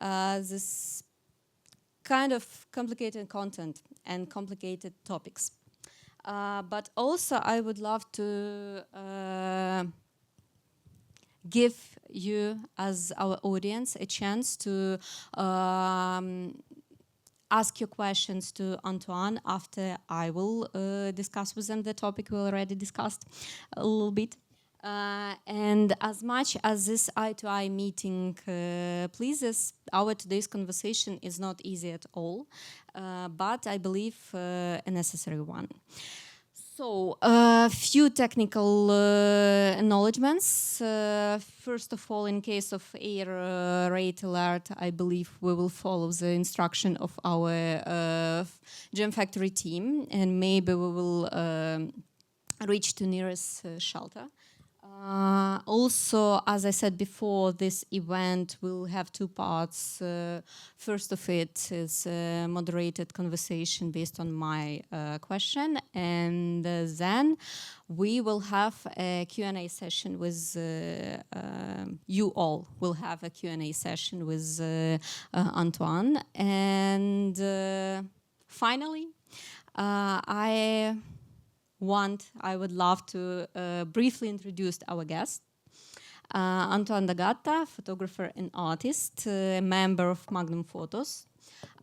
this kind of complicated content and complicated topics. But also I would love to give you as our audience a chance to ask your questions to Антуан after I will discuss with them the topic we already discussed a little bit. And as much as this eye-to-eye meeting pleases, our today's conversation is not easy at all, but I believe a necessary one. So, a few technical acknowledgements. First of all, in case of error rate alert, I believe we will follow the instruction of our Gem Factory team, and maybe we will reach to nearest shelter. Also, as I said before, this event will have two parts. First of it is a moderated conversation based on my question, and then we will have a Q&A session with you all will have a Q&A session with Антуан. And finally, I would love to briefly introduce our guest. Антуан Д'Агата, photographer and artist, a member of Magnum Photos,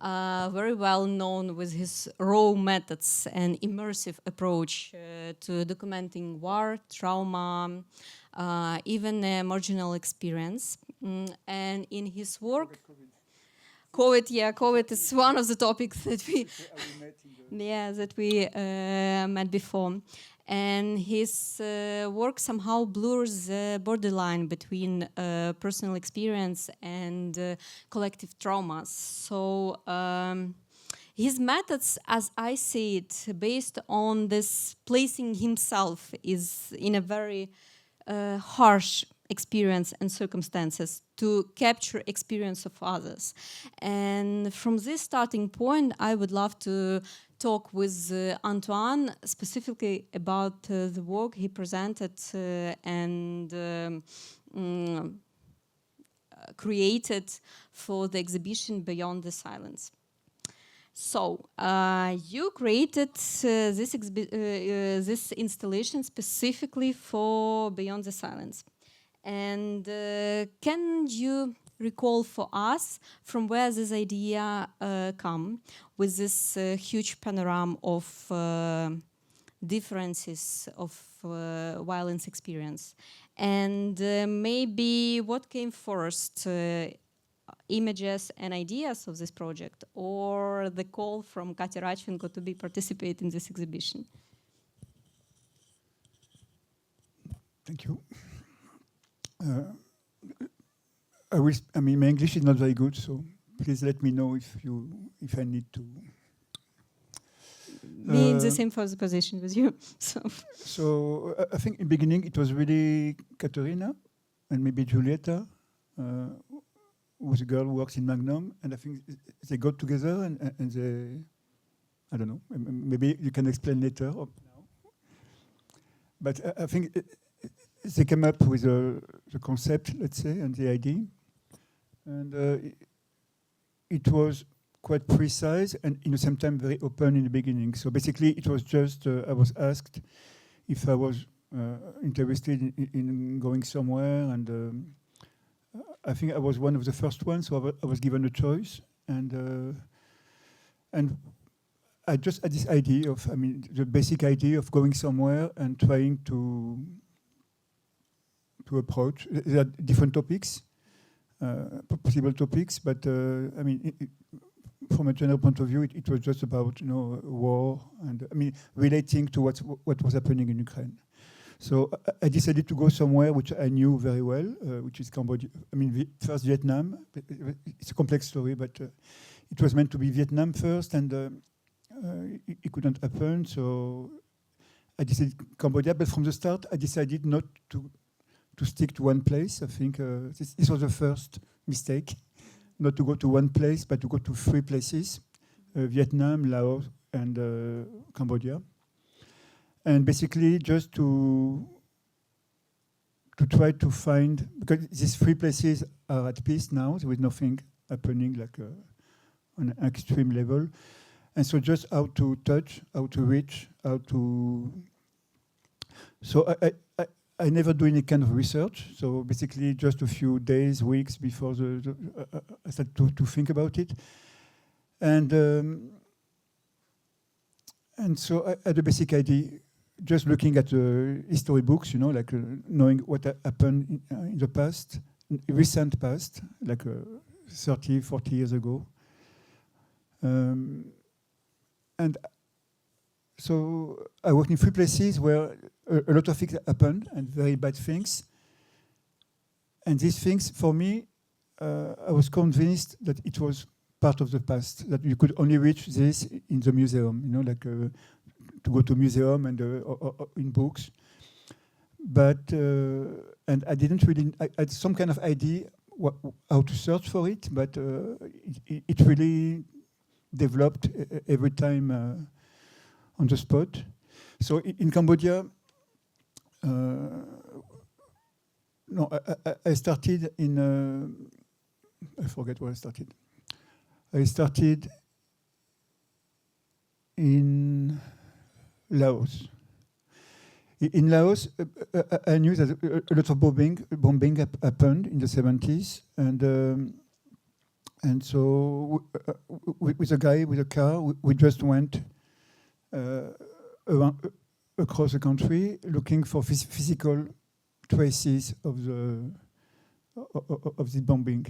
very well known with his raw methods and immersive approach to documenting war, trauma, even a marginal experience. And in his work, COVID is one of the topics that we met before. And his work somehow blurs the borderline between personal experience and collective traumas. So his methods, as I see it, based on this placing himself is in a very harsh experience and circumstances to capture experience of others. And from this starting point, I would love to talk with Антуан specifically about the work he presented and created for the exhibition Beyond the Silence. So, you created this installation specifically for Beyond the Silence. And can you recall for us from where this idea come with this huge panorama of differences of violence experience? And maybe what came first, images and ideas of this project, or the call from Katya Radchenko to participate in this exhibition? Thank you. My English is not very good, so please let me know if I need to. Me in the same position with you. So I think in the beginning it was really Katerina and maybe Giulietta, who's a girl who works in Magnum, and I think they got together and they, I don't know, maybe you can explain later or now. But I think they came up with the concept, let's say, and the idea. And it was quite precise and in the same time very open in the beginning. So basically it was just, I was asked if I was interested in going somewhere, and I think I was one of the first ones, so I was given a choice. And I just had this idea of, the basic idea of going somewhere and trying to approach. There are different topics, possible topics, but from a general point of view, it was just about war and relating to what was happening in Ukraine. So I decided to go somewhere which I knew very well, which is Cambodia. First Vietnam. It's a complex story, but it was meant to be Vietnam first, and it couldn't happen. So I decided Cambodia, but from the start, I decided not to stick to one place. I think this was the first mistake, not to go to one place, but to go to 3 places, Vietnam, Laos, and Cambodia. And basically just to try to find, because these 3 places are at peace now, there was nothing happening like on an extreme level. And so just how to touch, how to reach, how to... So I never do any kind of research. So basically just a few days, weeks before I started to think about it. And so I had a basic idea, just looking at the history books, you know, like knowing what happened in the past, recent past, like 30, 40 years ago. And so I worked in 3 places where a lot of things happened and very bad things. And these things, for me, I was convinced that it was part of the past, that you could only reach this in the museum, you know, like to go to a museum and or in books. But, and I didn't really, I had some kind of idea how to search for it, but it really developed every time on the spot. So in Cambodia, no, I started in, I forget where I started. I started in Laos. In Laos, I knew that a lot of bombing happened in the 70s, and so with a guy with a car, we just went across the country looking for physical traces of the bombing,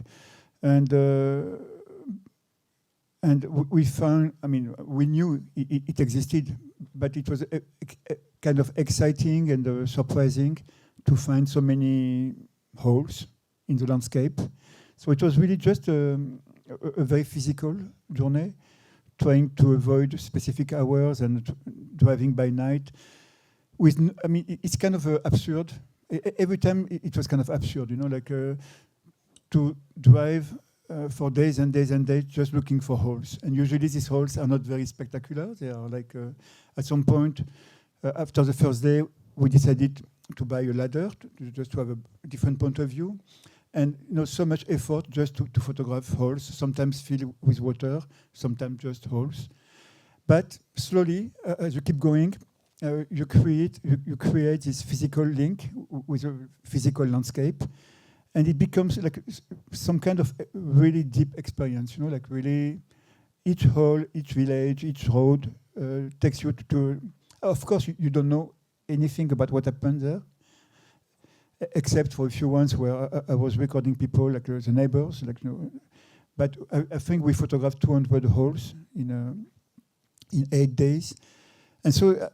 and we found, I mean, we knew it existed, but it was kind of exciting and surprising to find so many holes in the landscape. So it was really just a very physical journey, trying to avoid specific hours and driving by night. I mean, it's kind of absurd. Every time it was kind of absurd, you know, like to drive for days and days and days just looking for holes. And usually these holes are not very spectacular. They are like, at some point, after the first day, we decided to buy a ladder just to have a different point of view. And you know, so much effort just to photograph holes, sometimes filled with water, sometimes just holes. But slowly, as you keep going, you create this physical link with a physical landscape, and it becomes like some kind of really deep experience. You know, like really, each hole, each village, each road takes you to. Of course, you don't know anything about what happened there, except for a few ones where I was recording people, like the neighbors, like, you know. But I think we photographed 200 holes in 8 days. And so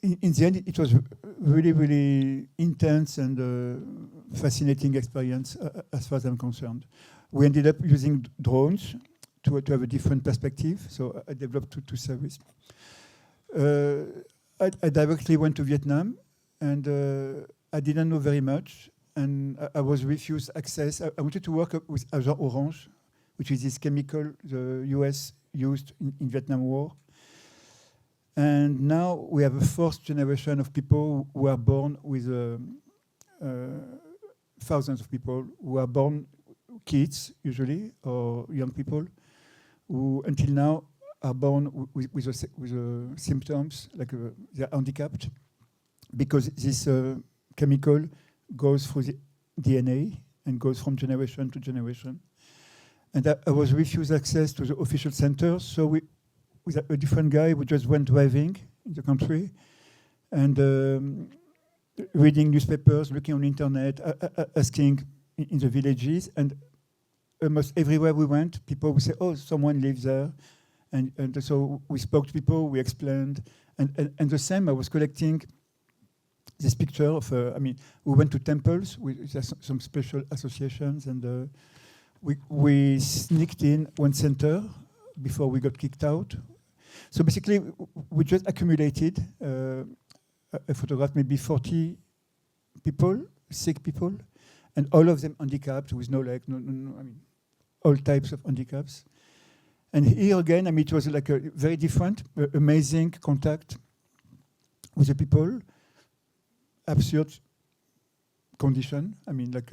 in the end, it was really, really intense and fascinating experience as far as I'm concerned. We ended up using drones to have a different perspective. So I developed two services. I directly went to Vietnam, and I didn't know very much, and I was refused access. I wanted to work with Agent Orange, which is this chemical the US used in Vietnam War. And now we have a 4th generation of people who are born with thousands of people who are born kids, usually, or young people, who until now are born with symptoms, like they're handicapped, because this chemical goes through the DNA and goes from generation to generation. And I was refused access to the official centers, so with a different guy, we just went driving in the country and reading newspapers, looking on the internet, asking in the villages, and almost everywhere we went, people would say, oh, someone lives there. And so we spoke to people, we explained, and the same, I was collecting this picture of, I mean, we went to temples with some special associations, and we sneaked in one center before we got kicked out. So basically, we just accumulated, I photographed maybe 40 people, sick people, and all of them handicapped with no leg, no, I mean, all types of handicaps. And here again, I mean, it was like a very different, amazing contact with the people. Absurd condition. I mean, like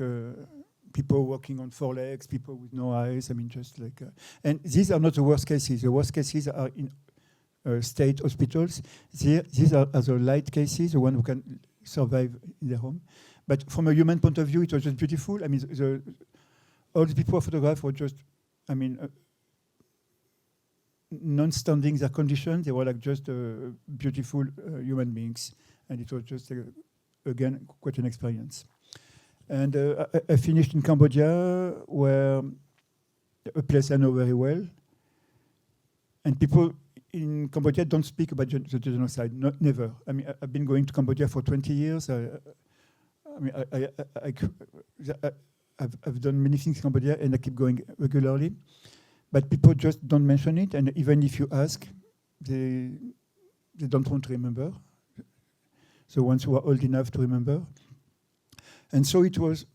people walking on 4 legs, people with no eyes. I mean, just like, and these are not the worst cases. The worst cases are in state hospitals. These are the light cases, the one who can survive in their home. But from a human point of view, it was just beautiful. I mean, all the people I photographed were just, I mean, non-standing their conditions. They were like just beautiful human beings. And it was just, again, quite an experience. And I finished in Cambodia, where a place I know very well. And people in Cambodia don't speak about the genocide, never. I mean, I've been going to Cambodia for 20 years. I've done many things in Cambodia, and I keep going regularly. But people just don't mention it, and even if you ask, they don't want to remember. The ones who are old enough to remember. And so it was,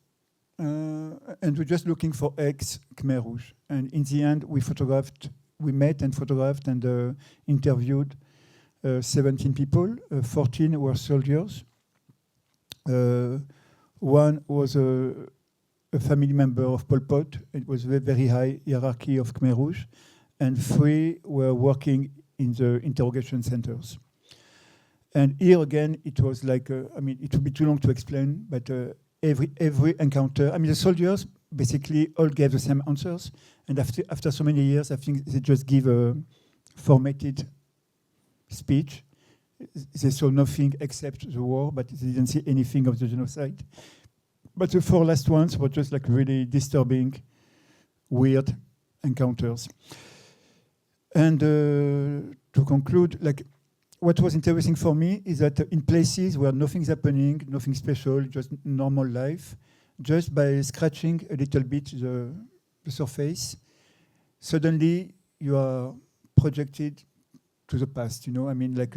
and we're just looking for ex-Khmer Rouge. And in the end, we met and photographed and interviewed 17 people. 14 were soldiers. One was a family member of Pol Pot. It was a very high hierarchy of Khmer Rouge. And 3 were working in the interrogation centers. And here again, it was like, I mean, it would be too long to explain, but every encounter, I mean, the soldiers basically all gave the same answers. And after so many years, I think they just give a formatted speech. They saw nothing except the war, but they didn't see anything of the genocide. But the 4 last ones were just like really disturbing, weird encounters. And to conclude, like, what was interesting for me is that in places where nothing's happening, nothing special, just normal life, just by scratching a little bit the surface, suddenly you are projected to the past, you know? I mean, like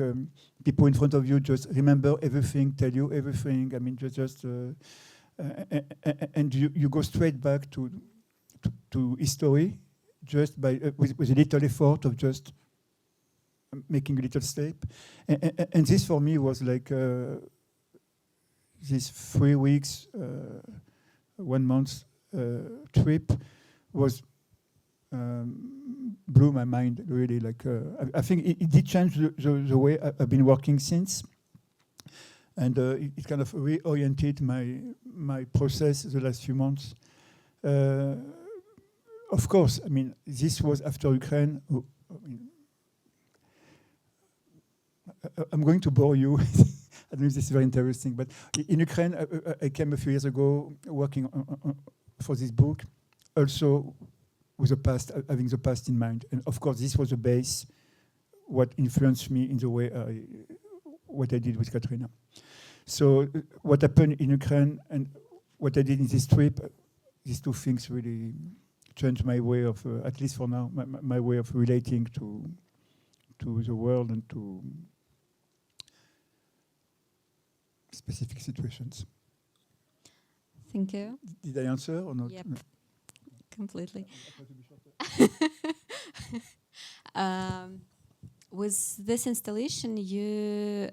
people in front of you just remember everything, tell you everything. I mean, and you go straight back to history just by with a little effort of just making a little step. And this for me was like this 3 weeks, 1 month trip was blew my mind really. Like I think it did change the way I've been working since, and it kind of reoriented my process the last few months. Of course, I mean, this was after Ukraine. I'm going to bore you. I don't know if this is very interesting, but in Ukraine, I came a few years ago working for this book, also with the past, having the past in mind. And of course, this was the base, what influenced me in the way what I did with Katrina. So what happened in Ukraine and what I did in this trip, these 2 things really changed my way of, at least for now, my way of relating to the world and to specific situations. Thank you. Did I answer or not? Yep, completely. With this installation, you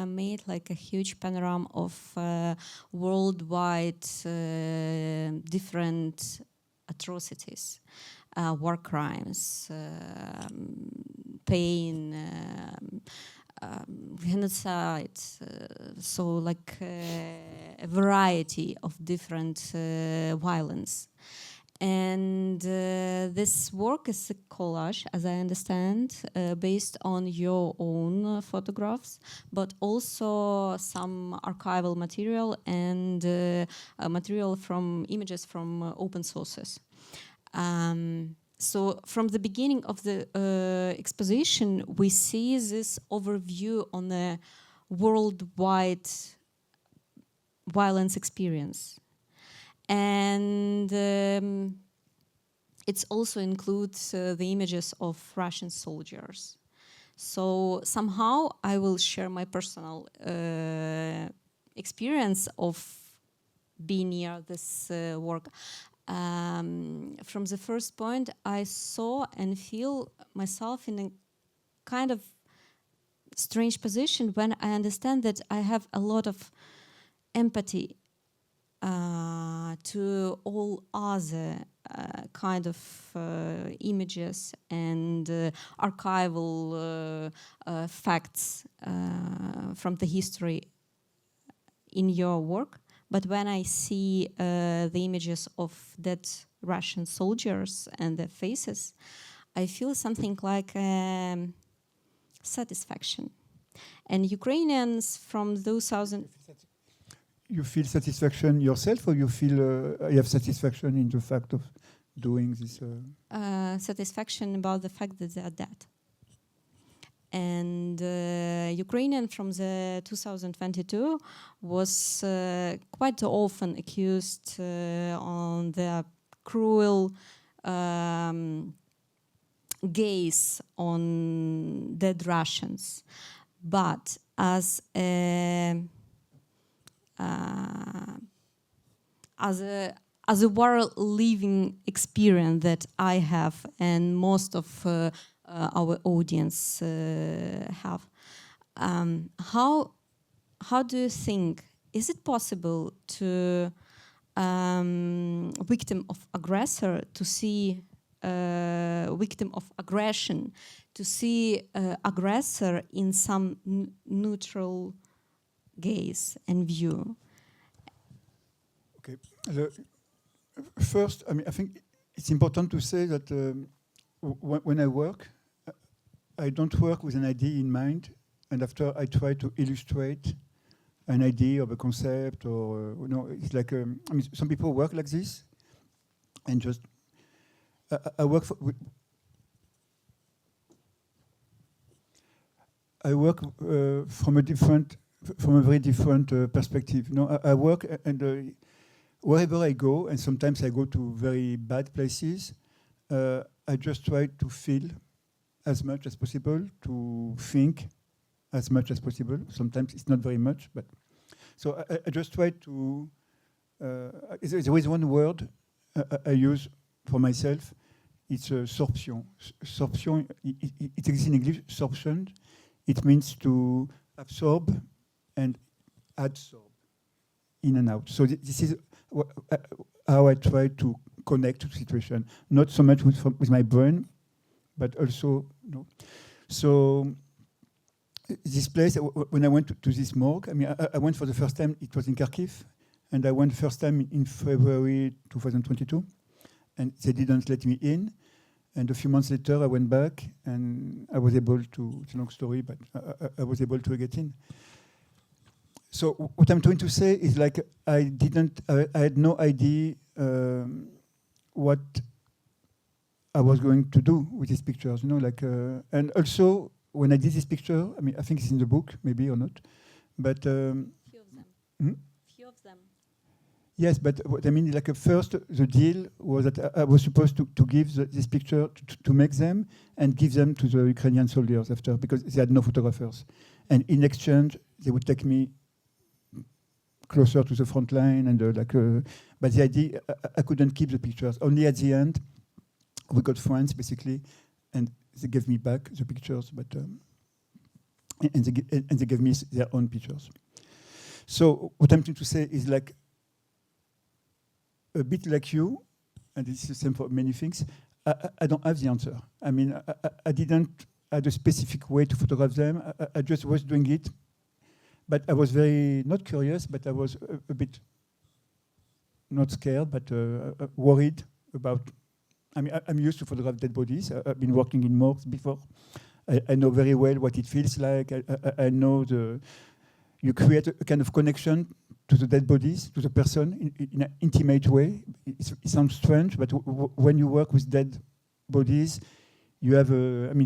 made like a huge panorama of worldwide different atrocities, war crimes, pain, genocide, so like a variety of different violence. And this work is a collage, as I understand, based on your own photographs, but also some archival material and material from images from open sources. So from the beginning of the exposition, we see this overview on the worldwide violence experience. And it also includes the images of Russian soldiers. So somehow I will share my personal experience of being near this work. From the first point, I saw and feel myself in a kind of strange position when I understand that I have a lot of empathy to all other kind of images and archival facts from the history in your work. But when I see the images of dead Russian soldiers and their faces, I feel something like satisfaction. And Ukrainians from those You feel satisfaction yourself, or you feel you have satisfaction in the fact of doing this? Satisfaction about the fact that they are dead. And Ukrainian from the 2022 was quite often accused on their cruel gaze on dead Russians. But as a world living experience that I have, and most of our audience have, how do you think, is it possible to victim of aggressor to see victim of aggression to see aggressor in some neutral gaze and view? Okay. First, I think it's important to say that when I work, I don't work with an idea in mind, and after I try to illustrate an idea of a concept, or it's like some people work like this, and just I work from a very different perspective. I work and wherever I go, and sometimes I go to very bad places, I just try to feel as much as possible, to think as much as possible. Sometimes it's not very much, but so I just try to. There is one word I use for myself. It's sorption. Sorption. It exists in English. Sorption. It means to absorb and adsorb, in and out. So this is how I try to connect to the situation. Not so much with my brain, but also, So this place, when I went to this morgue, I went for the first time, it was in Kharkiv, and I went first time in February 2022, and they didn't let me in. And a few months later, I went back, and I was able to, it's a long story, but I was able to get in. So what I'm trying to say is, like, I had no idea what I was going to do with these pictures, and also when I did this picture, I think it's in the book, maybe or not, but few of them. Few of them. Yes, but what I mean, like, first the deal was that I was supposed to give this picture to make them and give them to the Ukrainian soldiers after, because they had no photographers, and in exchange they would take me closer to the front line, and but the idea, I couldn't keep the pictures. Only at the end, we got friends, basically, and they gave me back the pictures, but and they gave me their own pictures. So what I'm trying to say is, like, a bit like you, and it's the same for many things, I don't have the answer. I didn't have a specific way to photograph them. I just was doing it. But I was very, not curious, but I was a bit, not scared, but worried about, I'm used to photograph dead bodies. I've been working in morgues before. I know very well what it feels like. I know you create a kind of connection to the dead bodies, to the person in an intimate way. It sounds strange, but when you work with dead bodies, you have,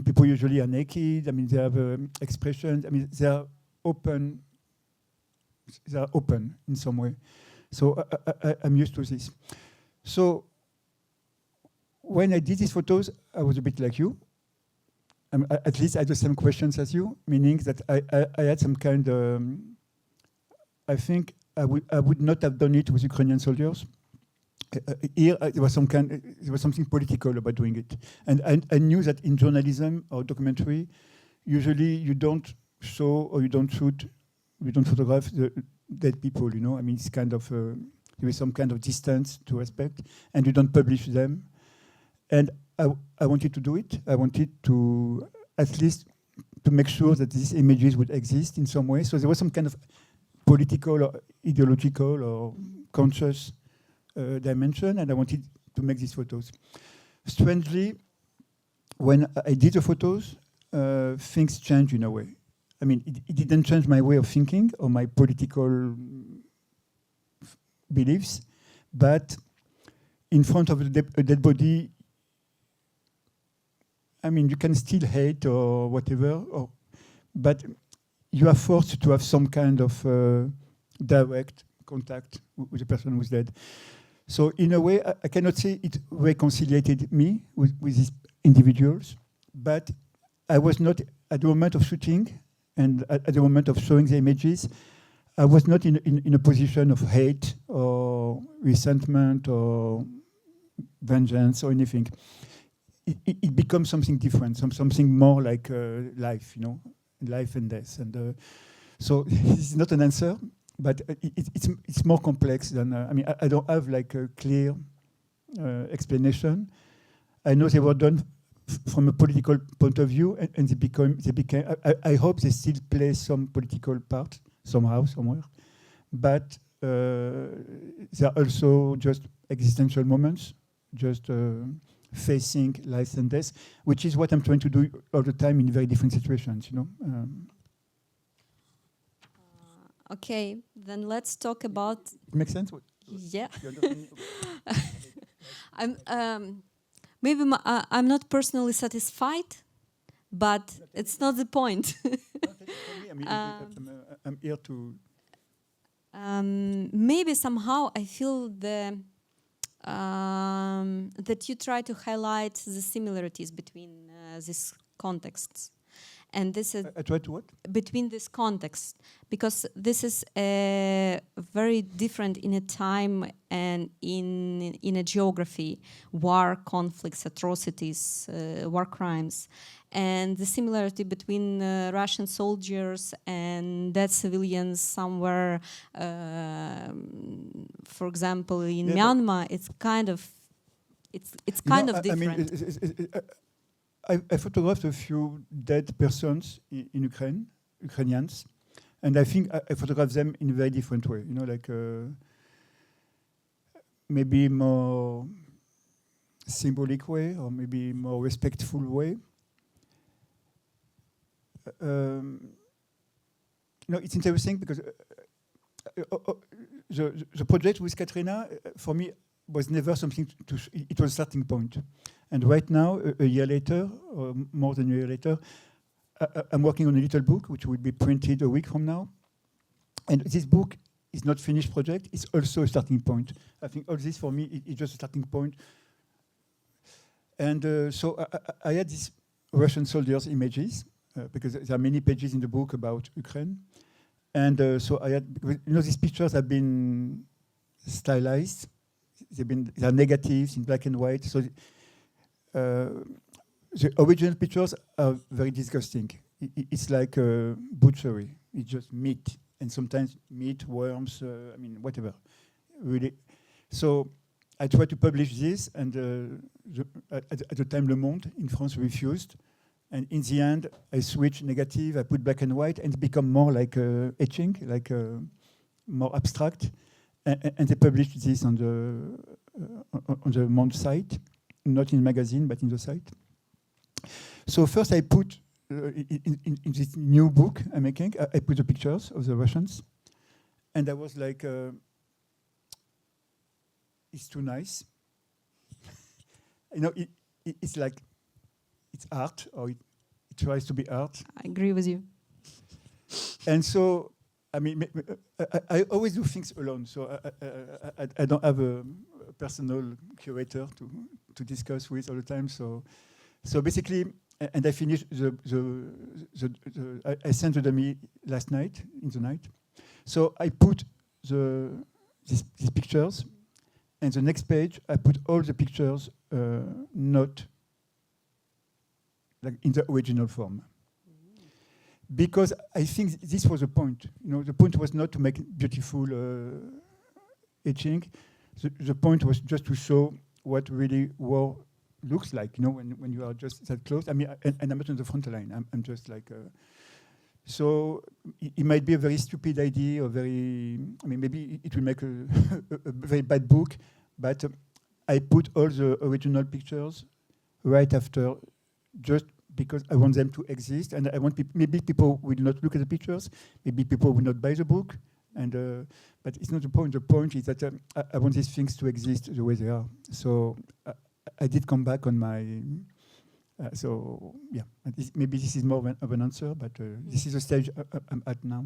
people usually are naked. They have expressions. They are open. They are open in some way. So I'm used to this. So when I did these photos, I was a bit like you. At least I had the same questions as you, meaning that I had some kind of, I think I would not have done it with Ukrainian soldiers. Here there was something political about doing it. And I knew that in journalism or documentary, usually you don't show or you don't photograph the dead people, It's kind of there is some kind of distance to respect, and you don't publish them. And I wanted to do it. I wanted to at least to make sure that these images would exist in some way. So there was some kind of political or ideological or conscious dimension, and I wanted to make these photos. Strangely, when I did the photos, things changed in a way. I mean, it didn't change my way of thinking or my political beliefs, but in front of a dead body, I mean, you can still hate or whatever, but you are forced to have some kind of direct contact with the person who's dead. So in a way, I cannot say it reconciliated me with these individuals, but I was not, at the moment of shooting and at the moment of showing the images, I was not in a position of hate or resentment or vengeance or anything. It becomes something different, something more like life, you know, life and death. And so this is not an answer, but it's more complex than, I mean, I don't have like a clear explanation. I know they were done from a political point of view, and they became. I hope they still play some political part somehow, somewhere, but they are also just existential moments, just facing life and death, which is what I'm trying to do all the time in very different situations, you know. Okay, then let's talk about. It makes sense. Yeah. Maybe I'm not personally satisfied, but it's not the point. I'm here to. Maybe somehow I feel that you try to highlight the similarities between these contexts. And this is I try to what? Between this context, because this is very different in a time and in a geography, war, conflicts, atrocities, war crimes, and the similarity between Russian soldiers and dead civilians somewhere, for example, in Myanmar, it's kind of different. I mean, I photographed a few dead persons in Ukraine, Ukrainians, and I think I photographed them in a very different way. You know, like maybe more symbolic way, or maybe more respectful way. It's interesting because the project with Katrina, for me, was never something it was a starting point. And right now, a year later, or more than a year later, I'm working on a little book which will be printed a week from now. And this book is not finished project, it's also a starting point. I think all this for me is just a starting point. And so I had these Russian soldiers' images, because there are many pages in the book about Ukraine. And so I had, you know, these pictures have been stylized. They are negatives in black and white. So the original pictures are very disgusting. It's like a butchery. It's just meat, and sometimes meat, worms, I mean, whatever. Really. So I tried to publish this, and at the time, Le Monde in France refused. And in the end, I switched negative. I put black and white, and it became more like etching, like more abstract. And they published this on the Monde site, not in the magazine, but in the site. So first I put, in this new book I'm making, I put the pictures of the Russians. And I was like, it's too nice. You know, it's like, it's art, or it tries to be art. I agree with you. And so, I mean, I always do things alone, so I don't have a personal curator to discuss with all the time. So basically, and I finished I sent the dummy last night, in the night. So I put these pictures, and the next page I put all the pictures not like in the original form. Because I think this was the point. You know, the point was not to make beautiful etching. The point was just to show what really war looks like, you know, when you are just that close. I mean, and I'm not on the front line. I'm just like... So it might be a very stupid idea, or very... I mean, maybe it will make a very bad book, but I put all the original pictures right after, just because I want them to exist, and I want maybe people will not look at the pictures, maybe people will not buy the book, and but it's not the point. The point is that I want these things to exist the way they are. So I did come back on my... so yeah, maybe this is more of an answer, but this is the stage I'm at now.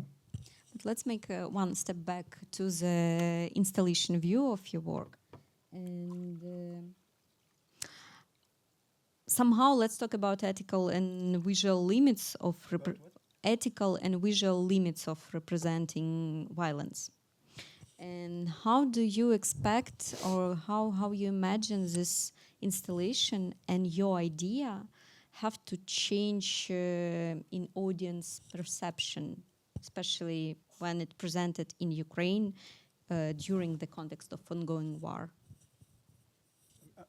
But let's make one step back to the installation view of your work. And somehow let's talk about ethical and visual limits of ethical and visual limits of representing violence. And how do you expect, or how you imagine this installation and your idea have to change in audience perception, especially when it presented in Ukraine during the context of ongoing war?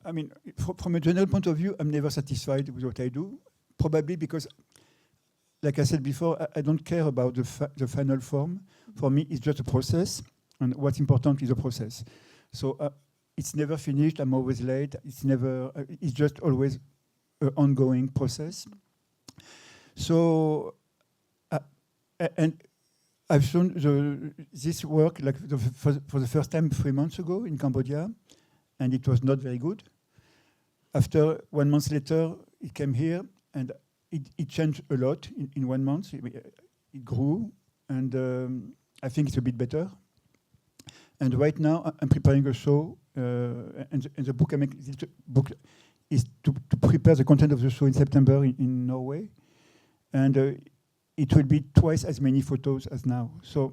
I mean, from a general point of view, I'm never satisfied with what I do, probably because, like I said before, I don't care about the final form. For me, it's just a process, and what's important is the process. So it's never finished, I'm always late, it's just always an ongoing process. So, and I've shown this work like for the first time 3 months ago in Cambodia, and it was not very good. After 1 month later, it came here, and it changed a lot in 1 month. It grew, and I think it's a bit better. And right now, I'm preparing a show, and the book I make, this book is to prepare the content of the show in September in Norway, and it will be twice as many photos as now. So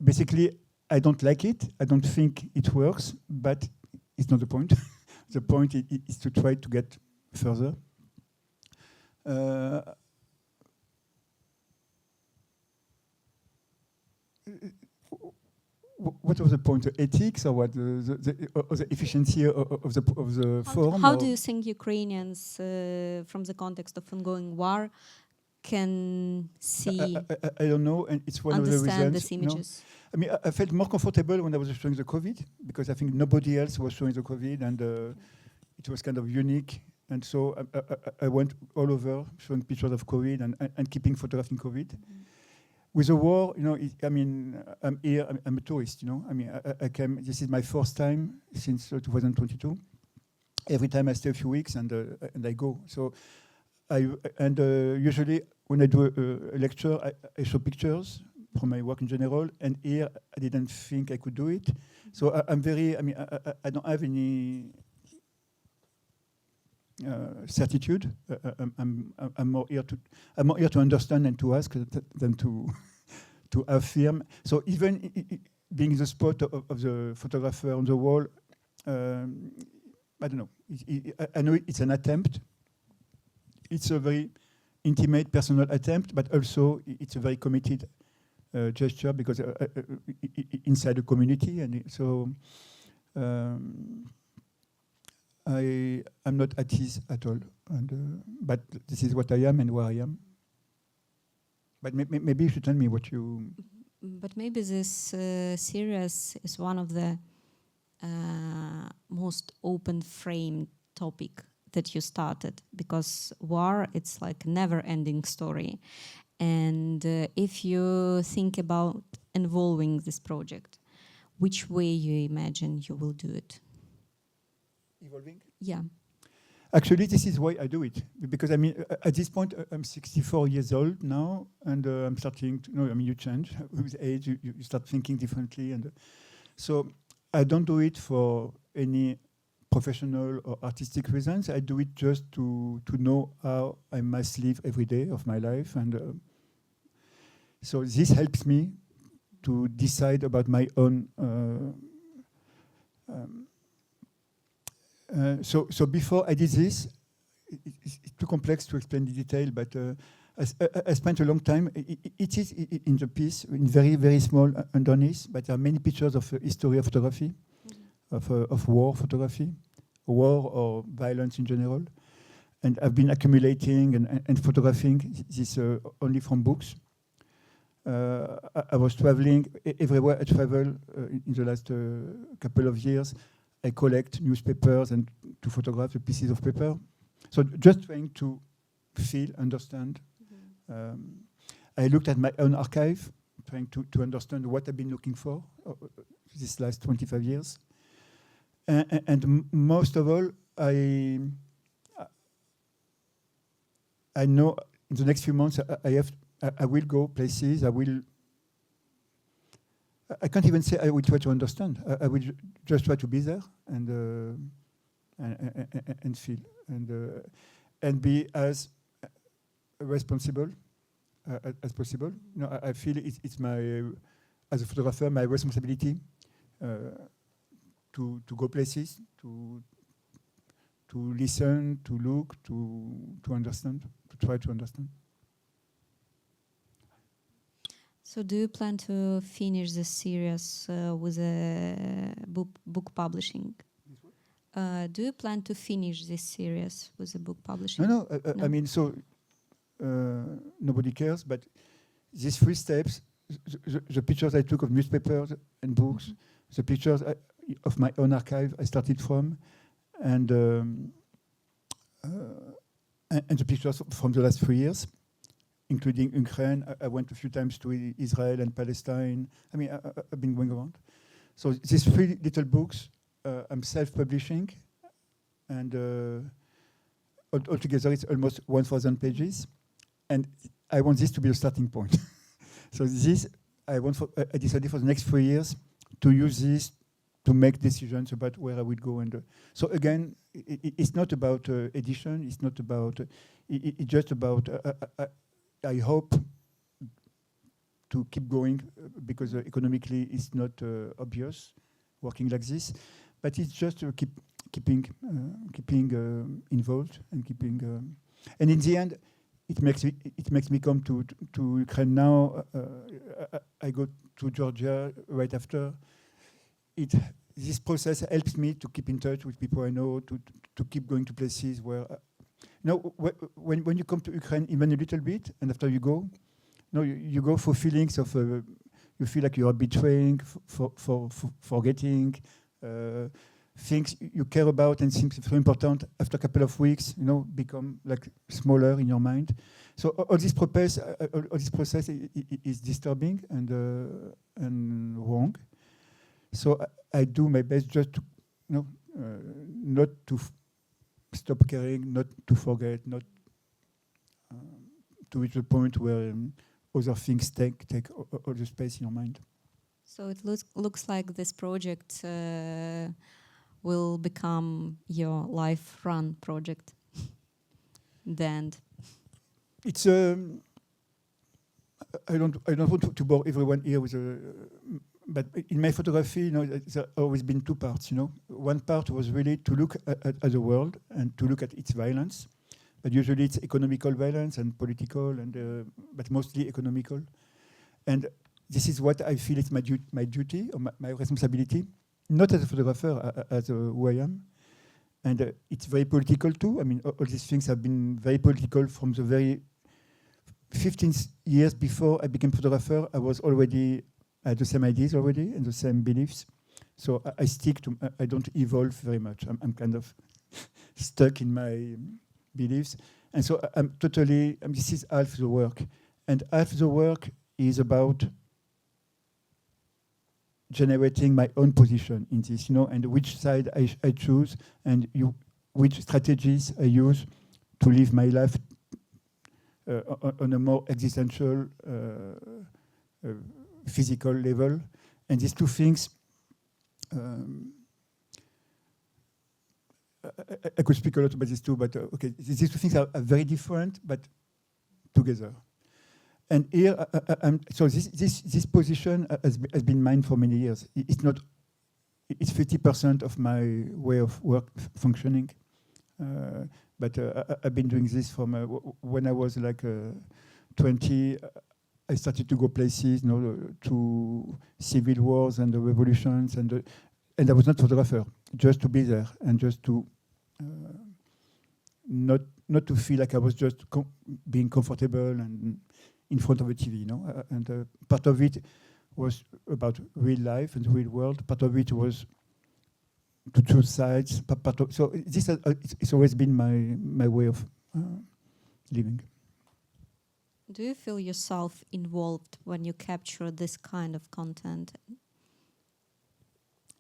basically, I don't like it. I don't think it works, but it's not the point. The point is to try to get further. What was the point? The ethics, or what? The efficiency of the form? How do you think Ukrainians, from the context of ongoing war, can see? I don't know, and it's one of the reasons. Understand these images. No? I mean, I felt more comfortable when I was showing the COVID, because I think nobody else was showing the COVID, and it was kind of unique. And so I went all over showing pictures of COVID and keeping photographing COVID. Mm-hmm. With the war, you know, I mean, I'm here, I'm a tourist, you know. I mean, I came, this is my first time since 2022. Every time I stay a few weeks and I go. So, usually when I do a lecture, I show pictures from my work in general, and here I didn't think I could do it. So I'm very, I mean, I don't have any certitude. I'm more here to understand and to ask than to affirm. So even being the spot of the photographer on the wall, I don't know. I know it's an attempt. It's a very intimate, personal attempt, but also it's a very committed gesture, because inside the community, and so I'm not at ease at all. And but this is what I am and where I am. But maybe you should tell me what you. But maybe this series is one of the most open-frame topic that you started, because war, it's like a never-ending story. And if you think about involving this project, which way you imagine you will do it? Evolving? Yeah. Actually, this is why I do it. Because I mean, at this point, I'm 64 years old now, and I'm starting to, I mean, you change with age, you start thinking differently. And so I don't do it for any professional or artistic reasons. I do it just to know how I must live every day of my life. And so this helps me to decide about my own. So before I did this, it's too complex to explain the detail, but I spent a long time. It is in the piece, in very, very small underneath, but there are many pictures of history of photography, of war photography, war or violence in general. And I've been accumulating and photographing this only from books. I was traveling everywhere I travel in the last couple of years. I collect newspapers and to photograph the pieces of paper. So just trying to feel, understand. I looked at my own archive, trying to understand what I've been looking for these last 25 years. And most of all, I know in the next few months I will go places. I can't even say I will try to understand. I will just try to be there and feel and be as responsible as possible. You know, I feel it's my, as a photographer, my responsibility to go places, to listen, to look, to understand, to try to understand. So do you plan to finish the series with a book publishing? Do you plan to finish this series with a book publishing? No. I mean, so nobody cares, but these 3 steps, the pictures I took of newspapers and books, the pictures of my own archive I started from, and the pictures from the last 3 years, including Ukraine. I went a few times to Israel and Palestine. I mean, I've been going around. So these 3 little books, I'm self-publishing, and altogether it's almost 1,000 pages. And I want this to be a starting point. So this, I decided for the next 3 years to use this to make decisions about where I would go. And so again, it's not about edition. It's not about. It's just about. I hope to keep going because economically it's not obvious working like this, but it's just keeping involved and keeping. And in the end, it makes me come to Ukraine now. I go to Georgia right after. This process helps me to keep in touch with people I know, to keep going to places where. When you come to Ukraine, even a little bit, and after you go, you go for feelings of you feel like you are betraying, for forgetting things you care about and things very important. After a couple of weeks, become like smaller in your mind. So all this process is disturbing and wrong. So I do my best just to, not to stop caring, not to forget, not to reach the point where other things take all the space in your mind. So it looks like this project will become your life-run project. The end. It's I don't want to bore everyone here with but in my photography, there's always been 2 parts. One part was really to look at the world and to look at its violence, but usually it's economical violence and political, but mostly economical. And this is what I feel is my duty or my responsibility, not as a photographer, as who I am. And it's very political too. I mean, all these things have been very political from the very 15 years before I became photographer. I had the same ideas already and the same beliefs. So I stick to, I don't evolve very much. I'm kind of stuck in my beliefs. And so I'm totally, this is half the work. And half the work is about generating my own position in this, and which side I choose and which strategies I use to live my life on a more existential, physical level. And these 2 things, I could speak a lot about these 2, but okay, these 2 things are very different, but together. And here, so this position has been mine for many years. It's 50% of my way of work functioning. But I've been doing this from when I was like 20. I started to go places, to civil wars and the revolutions, and I was not a photographer, just to be there and just to not to feel like I was just being comfortable and in front of a TV, and part of it was about real life and the real world. Part of it was to choose sides. So this it's always been my way of living. Do you feel yourself involved when you capture this kind of content?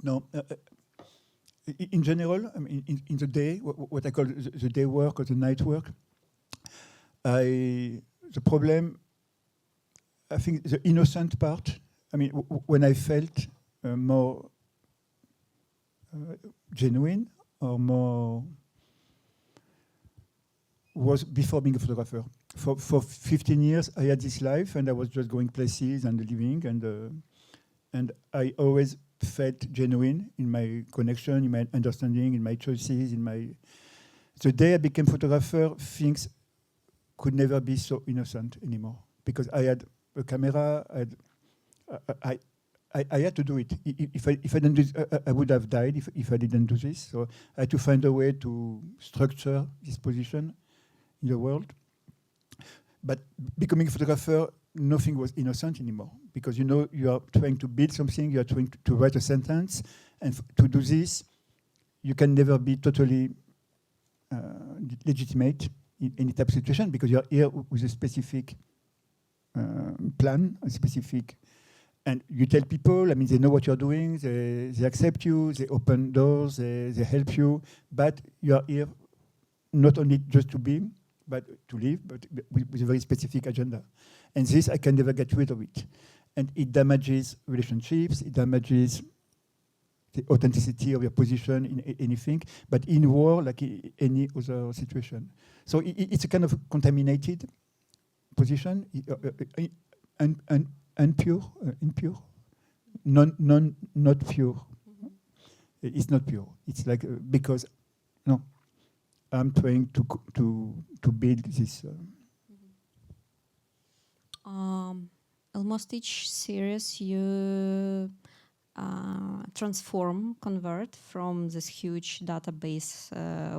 No. In general, I mean, in the day, what I call the day work or the night work, the problem, I think the innocent part, I mean, when I felt more genuine or more, was before being a photographer. For 15 years, I had this life, and I was just going places and living, and I always felt genuine in my connection, in my understanding, in my choices, in my. The day I became photographer, things could never be so innocent anymore because I had a camera. I had to do it. If I didn't do it, I would have died if I didn't do this. So I had to find a way to structure this position in the world. But becoming a photographer, nothing was innocent anymore because you are trying to build something, you are trying to write a sentence, and to do this, you can never be totally legitimate in any type of situation because you are here with a specific plan, a specific, and you tell people. I mean, they know what you are doing, they accept you, they open doors, they help you, but you are here not only just to be, but to live, but with a very specific agenda. And this, I can never get rid of it. And it damages relationships, it damages the authenticity of your position in anything, but in war, like any other situation. So it's a kind of contaminated position, impure, not pure. Mm-hmm. It's not pure. It's like because, no, I'm trying to build this. Almost each series you convert from this huge database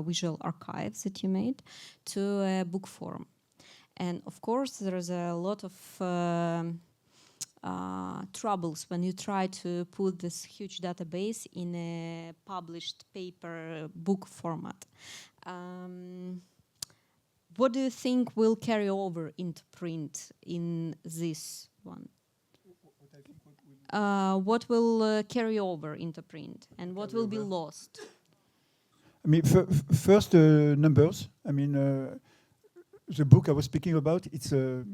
visual archives that you made to a book form. And of course, there is a lot of troubles when you try to put this huge database in a published paper book format. What do you think will carry over into print in this one? What will carry over into print and what will be lost? I mean, first numbers. I mean, the book I was speaking about, it's 12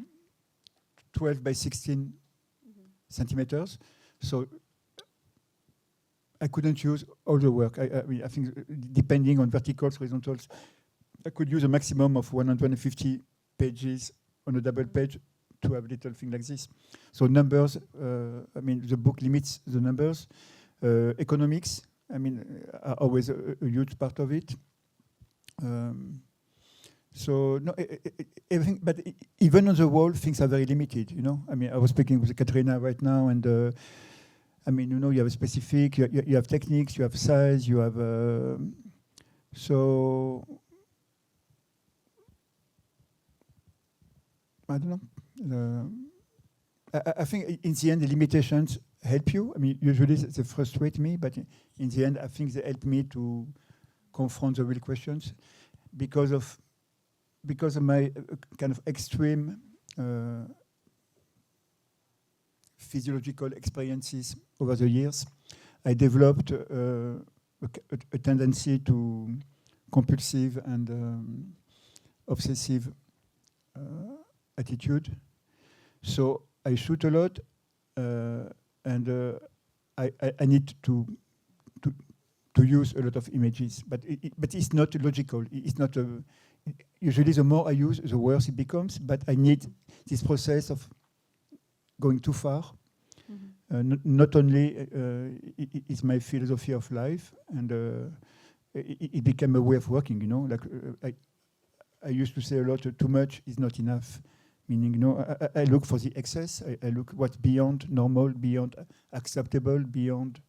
by 16 centimeters. So I couldn't use all the work. I mean, I think depending on verticals, horizontals, I could use a maximum of 150 pages on a double page to have a little thing like this. So numbers, I mean, the book limits the numbers. Economics, I mean, are always a huge part of it. So no, everything, but even on the wall, things are very limited. I mean, I was speaking with Katerina right now, and I mean, you have a specific, you have techniques, you have size, you have so. I don't know. I think in the end, the limitations help you. I mean, usually they frustrate me, but in the end, I think they help me to confront the real questions because of my kind of extreme physiological experiences over the years. I developed a tendency to compulsive and obsessive attitude. So I shoot a lot, and I need to use a lot of images, but it's not logical. It's not. Usually, the more I use, the worse it becomes. But I need this process of going too far. Mm-hmm. Not only is my philosophy of life, and it became a way of working, you know. Like I used to say a lot, too much is not enough. Meaning, you know, I look for the excess. I look what's beyond normal, beyond acceptable, beyond.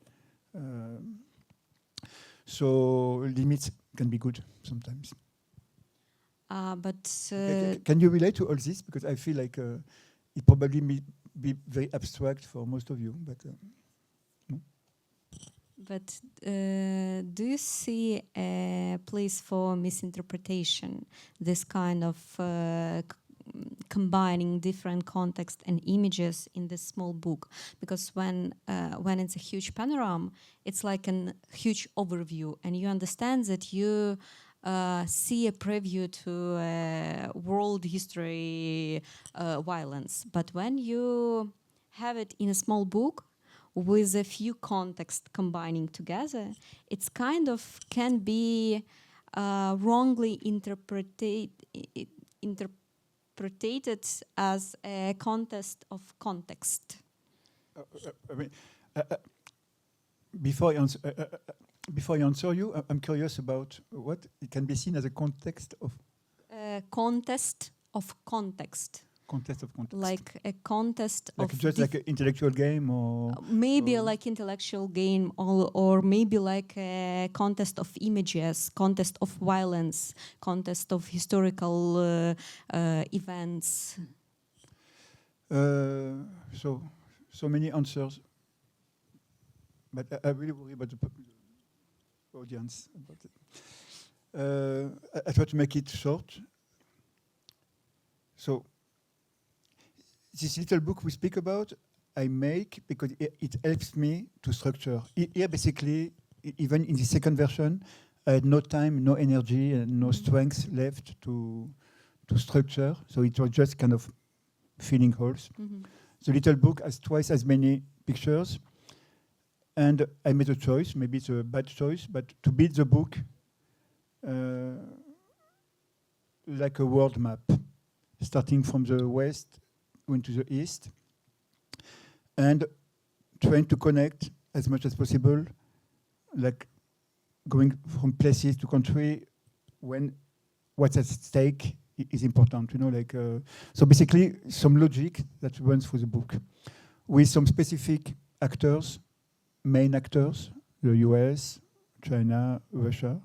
So limits can be good sometimes. Can you relate to all this? Because I feel like it probably may be very abstract for most of you, but. No? But do you see a place for misinterpretation? This kind of combining different context and images in this small book, because when it's a huge panorama, it's like a huge overview, and you understand that you see a preview to world history violence. But when you have it in a small book with a few contexts combining together, it's kind of can be wrongly interpreted as a contest of context. I mean, before I answer you, I'm curious about what it can be seen as a context of. Contest of context. Contest of context. Like a contest like of. Just like an intellectual game, or. Maybe like intellectual game, or maybe like a contest of images, contest of violence, contest of historical events. So many answers, but I really worry about the audience. About it. I try to make it short. So this little book we speak about, I make because it helps me to structure. Here, basically, even in the second version, I had no time, no energy, and no strength left to structure. So it was just kind of filling holes. Mm-hmm. The little book has twice as many pictures, and I made a choice. Maybe it's a bad choice, but to build the book like a world map, starting from the west, going to the east, and trying to connect as much as possible, like going from places to country when what's at stake is important, you know, like, so basically some logic that runs through the book with some specific actors, main actors, the US, China, Russia,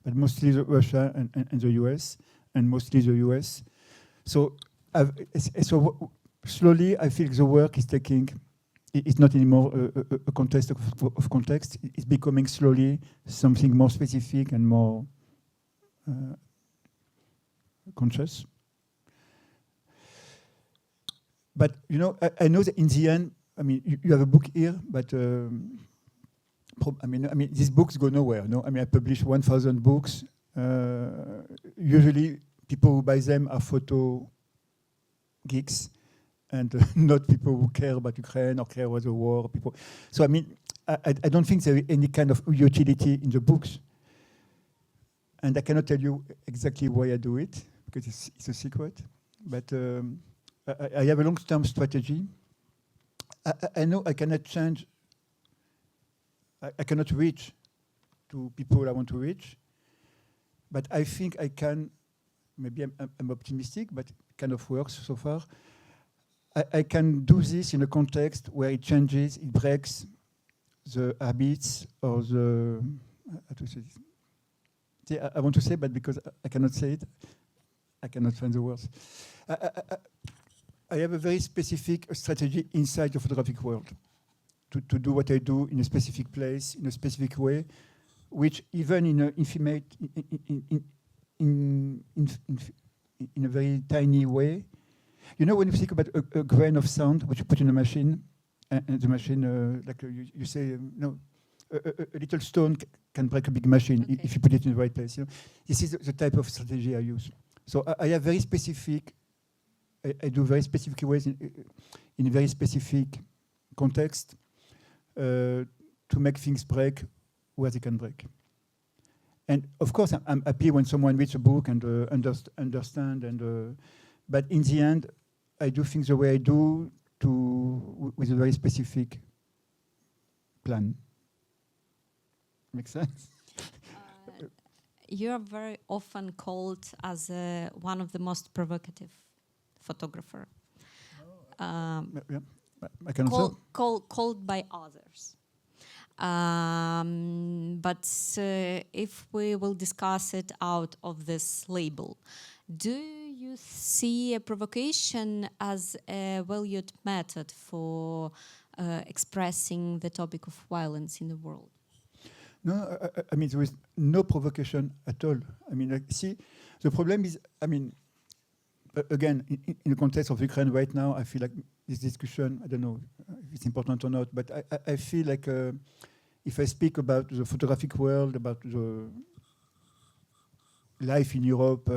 but mostly Russia and the US, and mostly the US. So slowly I feel the work is taking, it's not anymore a contest of context, it's becoming slowly something more specific and more conscious. But, you know, I know that in the end, I mean, you have a book here, but I mean, these books go nowhere. No, I mean, I publish 1,000 books. Usually, people who buy them are photo geeks, and not people who care about Ukraine or care about the war. People. So, I mean, I don't think there is any kind of utility in the books, and I cannot tell you exactly why I do it because it's a secret. But I have a long-term strategy. I know I cannot change. I cannot reach to people I want to reach, but I think I can. Maybe I'm optimistic, but it kind of works so far. I can do this in a context where it changes, it breaks the habits or the. How to say this? See, I want to say, but because I cannot say it, I cannot find the words. I have a very specific strategy inside the photographic world to do what I do in a specific place, in a specific way, which even in a very tiny way. You know, when you think about a grain of sound, which you put in a machine, and the machine, like you say, no, a little stone can break a big machine if you put it in the right place. You know? This is the type of strategy I use. So I have very specific, I do very specific ways in a very specific context to make things break where they can break. And of course, I'm happy when someone reads a book and understand. And but in the end, I do things the way I do with a very specific plan. Make sense? you are very often called as one of the most provocative photographer. Yeah, I can also. Called by others. But if we will discuss it out of this label, do you see a provocation as a valued method for expressing the topic of violence in the world? No, I mean, there is no provocation at all. I mean, like, see, the problem is, I mean, again, in the context of Ukraine right now, I feel like this discussion, I don't know if it's important or not, but I feel like if I speak about the photographic world, about the life in Europe,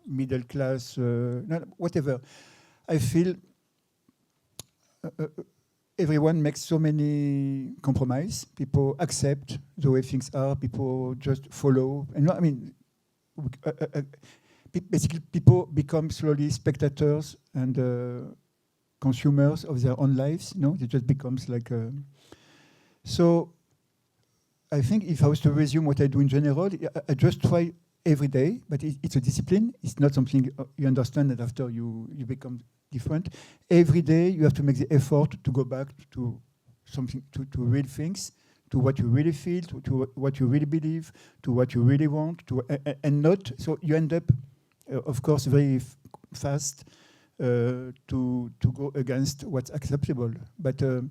middle class, whatever, I feel everyone makes so many compromises. People accept the way things are. People just follow. And I mean, basically, people become slowly spectators and consumers of their own lives. You know, it just becomes like. So, I think if I was to resume what I do in general, I just try every day. But it's a discipline. It's not something you understand that after you become different. Every day you have to make the effort to go back to something, to real things, to what you really feel, to what you really believe, to what you really want, and not. So you end up, of course, very fast to go against what's acceptable. But to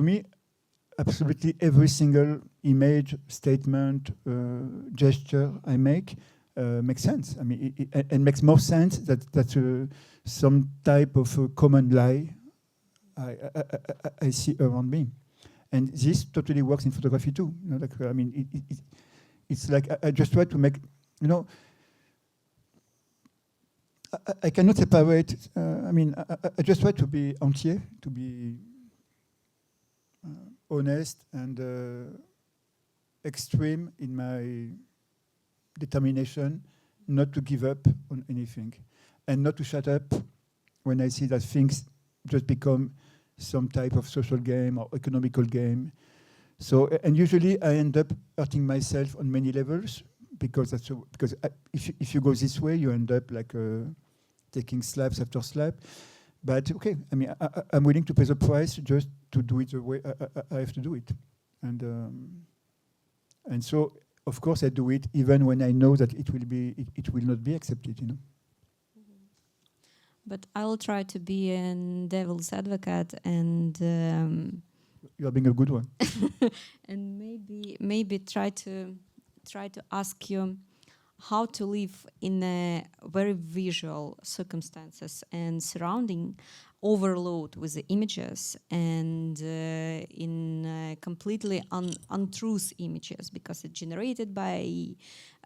me, absolutely every single image, statement, gesture I make makes sense. I mean, it makes more sense that some type of common lie I see around me, and this totally works in photography too. You know, like I mean, it's like I just try to make, you know. I cannot separate. I mean, I just try to be entier, to be honest and extreme in my determination not to give up on anything and not to shut up when I see that things just become some type of social game or economical game. So, and usually I end up hurting myself on many levels because if you go this way, you end up like taking slaps after slap. But okay, I mean, I'm willing to pay the price just to do it the way I have to do it, and so of course I do it even when I know that it will not be accepted, you know. But I'll try to be a devil's advocate and. You are being a good one. And maybe try to ask you how to live in a very visual circumstances and surrounding overload with the images and in completely untruth images because it's generated by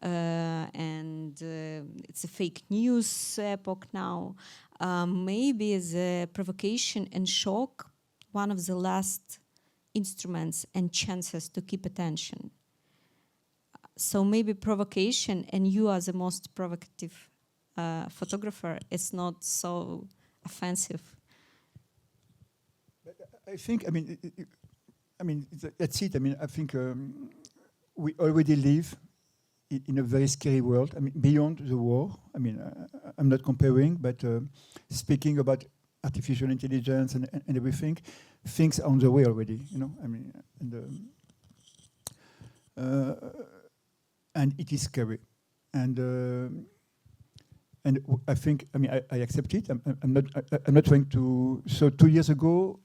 and it's a fake news epoch now. Maybe the provocation and shock one of the last instruments and chances to keep attention. So maybe provocation, and you are the most provocative photographer, is not so offensive. I think, I mean, that's it. I mean, I think we already live in a very scary world. I mean, beyond the war. I mean, I'm not comparing, but speaking about artificial intelligence and everything, things are on the way already. You know, I mean, and it is scary, and I think, I mean, I accept it. I'm not trying to. So 2 years ago,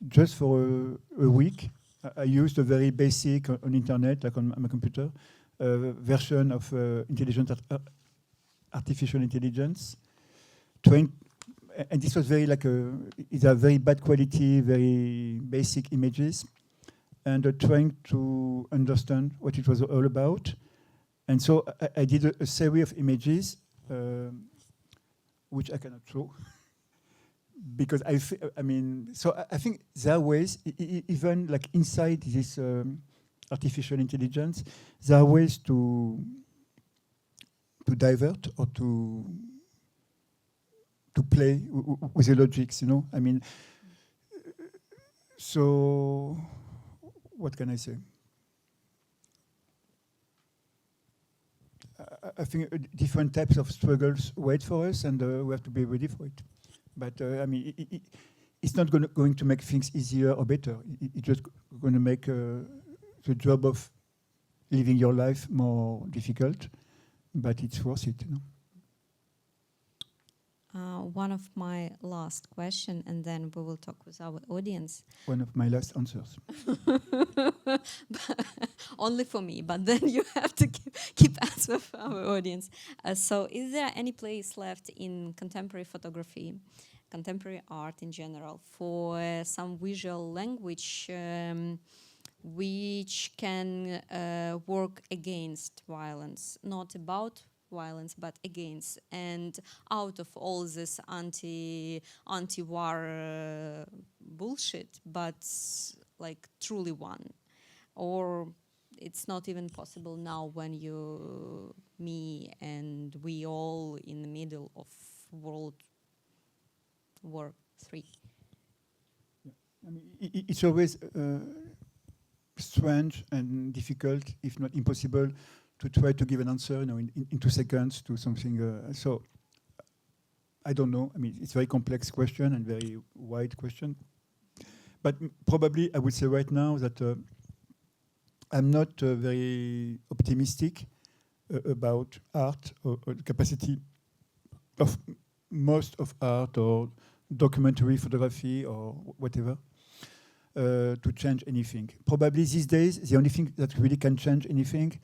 just for a week, I used a very basic on internet, like on my computer, version of artificial intelligence. And this was very like it's a very bad quality, very basic images, and trying to understand what it was all about. And so I did a series of images, which I cannot show, because I mean, so I think there are ways, even like inside this artificial intelligence, there are ways to divert or to play with the logics, you know. I mean, so what can I say? I think different types of struggles wait for us, and we have to be ready for it. But I mean, it's not going to make things easier or better. It's just going to make the job of living your life more difficult, but it's worth it. You know? One of my last question, and then we will talk with our audience. One of my last answers. Only for me, but then you have to keep answer for our audience. So is there any place left in contemporary photography, contemporary art in general, for some visual language which can work against violence, not about violence, but against, and out of all this anti-war bullshit, but like truly one? Or it's not even possible now when you, me, and we all in the middle of World War III? Yeah. I mean, it's always strange and difficult, if not impossible, to try to give an answer, you know, in 2 seconds to something. So I don't know. I mean, it's a very complex question and very wide question. But probably I would say right now that I'm not very optimistic about art or the capacity of most of art or documentary photography or whatever to change anything. Probably these days, the only thing that really can change anything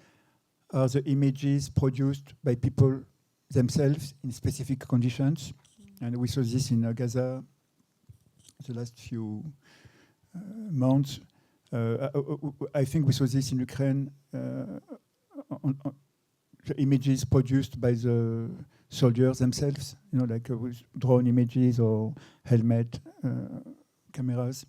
are the images produced by people themselves in specific conditions. And we saw this in Gaza the last few months. I think we saw this in Ukraine, on the images produced by the soldiers themselves, you know, like with drone images or helmet cameras,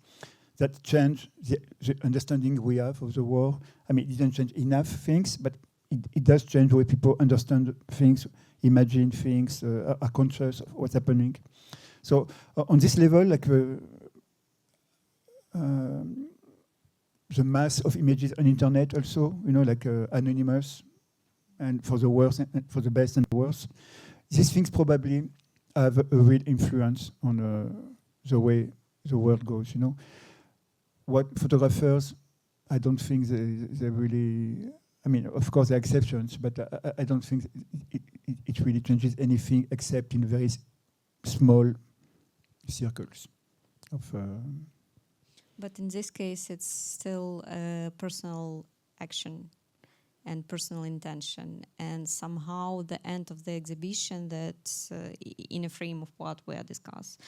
that change the understanding we have of the war. I mean, it didn't change enough things, but it does change the way people understand things, imagine things, are conscious of what's happening. So on this level, like the mass of images on internet also, you know, like anonymous, and for the worst, and for the best and the worst, these things probably have a real influence on the way the world goes, you know. What photographers, I don't think they really, I mean, of course there are exceptions, but I don't think it really changes anything except in very small circles of... But in this case, it's still personal action and personal intention, and somehow the end of the exhibition, that in a frame of what we are discussing,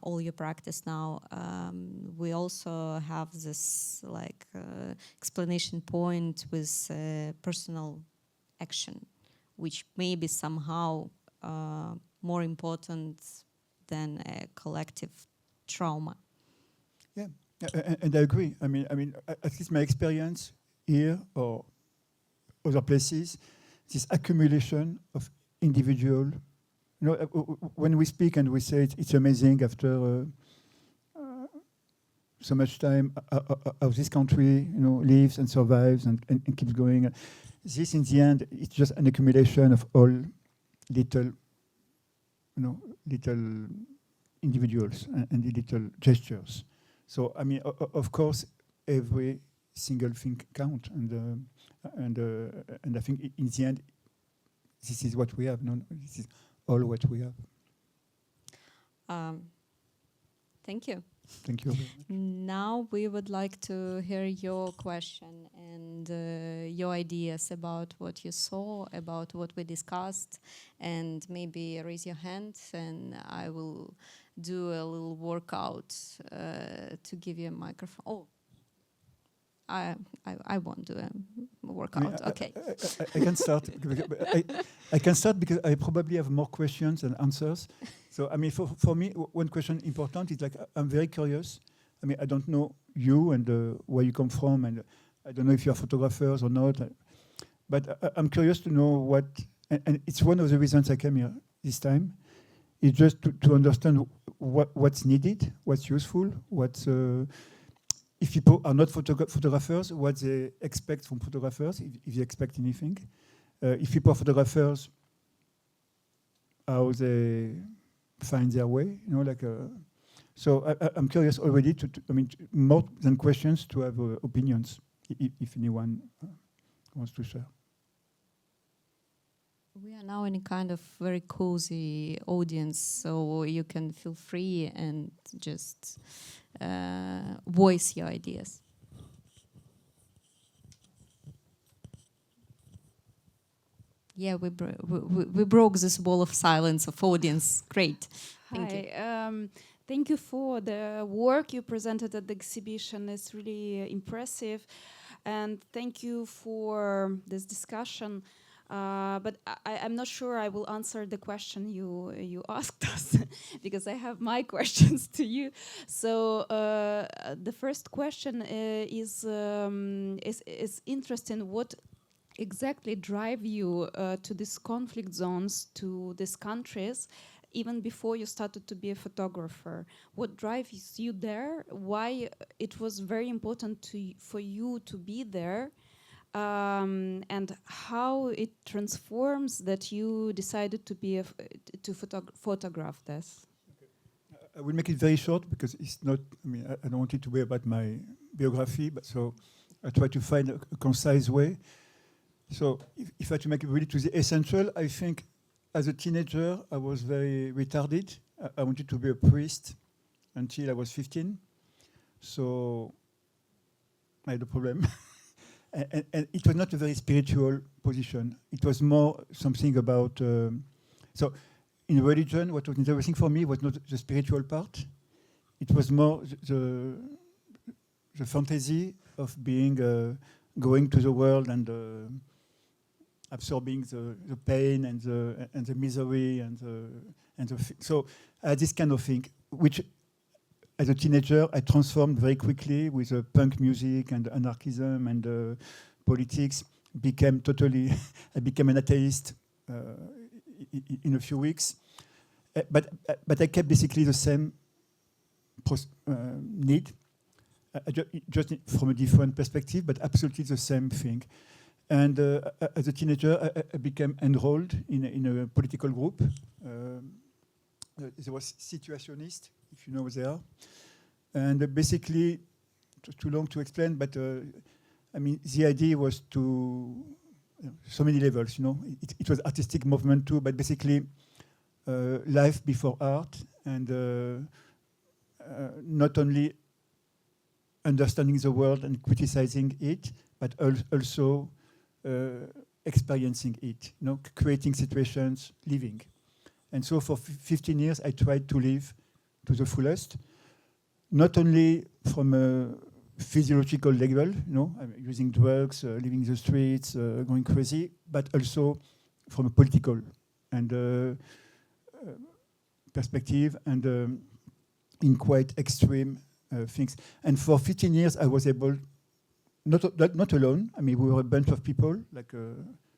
all your practice now, we also have this like explanation point with personal action, which may be somehow more important than a collective trauma. Yeah, and I agree. I mean, at least my experience here or other places, this accumulation of individual, you know, when we speak and we say it's amazing after so much time how this country, you know, lives and survives and keeps going. This, in the end, it's just an accumulation of all little, you know, little individuals and little gestures. So, I mean, of course, every single thing counts, and I think in the end, this is what we have. No, this is all what we have. Thank you. Thank you. Now we would like to hear your question and your ideas about what you saw, about what we discussed, and maybe raise your hand, and I will do a little workout to give you a microphone. Oh, I won't do a workout. I mean, okay. I can start. I can start because I probably have more questions than answers. So, I mean, for me, one question important is like, I'm very curious. I mean, I don't know you and where you come from, and I don't know if you are photographers or not. But I'm curious to know what, and it's one of the reasons I came here this time, is just to understand what's needed, what's useful, what's, if people are not photographers, what they expect from photographers, if they expect anything. if people are photographers, how they find their way, you know, like. So I'm curious already I mean, more than questions, to have opinions, if anyone wants to share. We are now in a kind of very cozy audience, so you can feel free and just voice your ideas. Yeah, we broke this wall of silence of audience. Great. Thank you. Thank you for the work you presented at the exhibition. It's really impressive. And thank you for this discussion. But I'm not sure I will answer the question you asked us because I have my questions to you. So the first question is interesting. What exactly drive you to these conflict zones, to these countries, even before you started to be a photographer? What drives you there? Why it was very important for you to be there? And how it transforms that you decided to be to photograph this? Okay. I will make it very short because it's not. I mean, I don't want it to be about my biography, but so I try to find a concise way. So, if I had to make it really to the essential, I think as a teenager I was very retarded. I wanted to be a priest until I was 15. So I had a problem. And it was not a very spiritual position. It was more something about... so in religion, what was interesting for me was not the spiritual part. It was more the fantasy of being, going to the world and absorbing the pain and the misery so I had this kind of thing, which as a teenager, I transformed very quickly with punk music and anarchism and politics. I became an atheist in a few weeks. But I kept basically the same need, just from a different perspective, but absolutely the same thing. And as a teenager, I became enrolled in a political group. There was Situationist, if you know what they are. And basically, it's too long to explain, but I mean, the idea was to, so many levels, you know. It was artistic movement too, but basically life before art, and not only understanding the world and criticizing it, but also experiencing it, you know, creating situations, living. And so for 15 years, I tried to live to the fullest, not only from a physiological level, you know, using drugs, living the streets, going crazy, but also from a political and perspective and in quite extreme things. And for 15 years, I was able, not alone. I mean, we were a bunch of people, like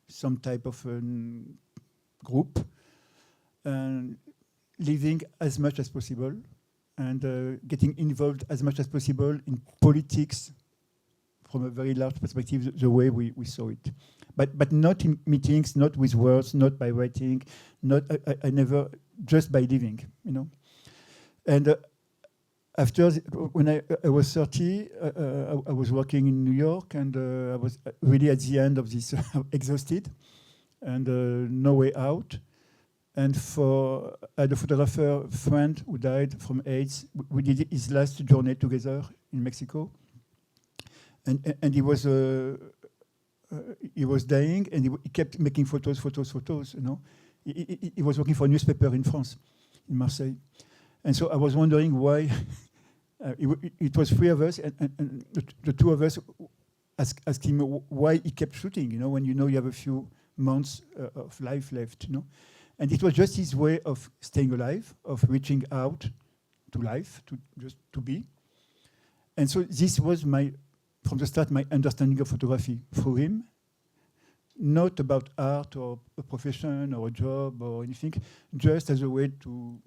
some type of group, and living as much as possible and getting involved as much as possible in politics from a very large perspective, the way we saw it. But not in meetings, not with words, not by writing, not I never, just by living, you know. And after, when I was 30, I was working in New York, and I was really at the end of this, exhausted, and no way out. And I had a photographer friend who died from AIDS. We did his last journey together in Mexico, and he was dying, and he kept making photos. You know, he was working for a newspaper in France, in Marseille, and so I was wondering why. It was three of us, and the two of us asked him why he kept shooting. You know, when you know you have a few months of life left, you know. And it was just his way of staying alive, of reaching out to life, just to be. And so this was from the start, my understanding of photography through him, not about art or a profession or a job or anything, just as a way to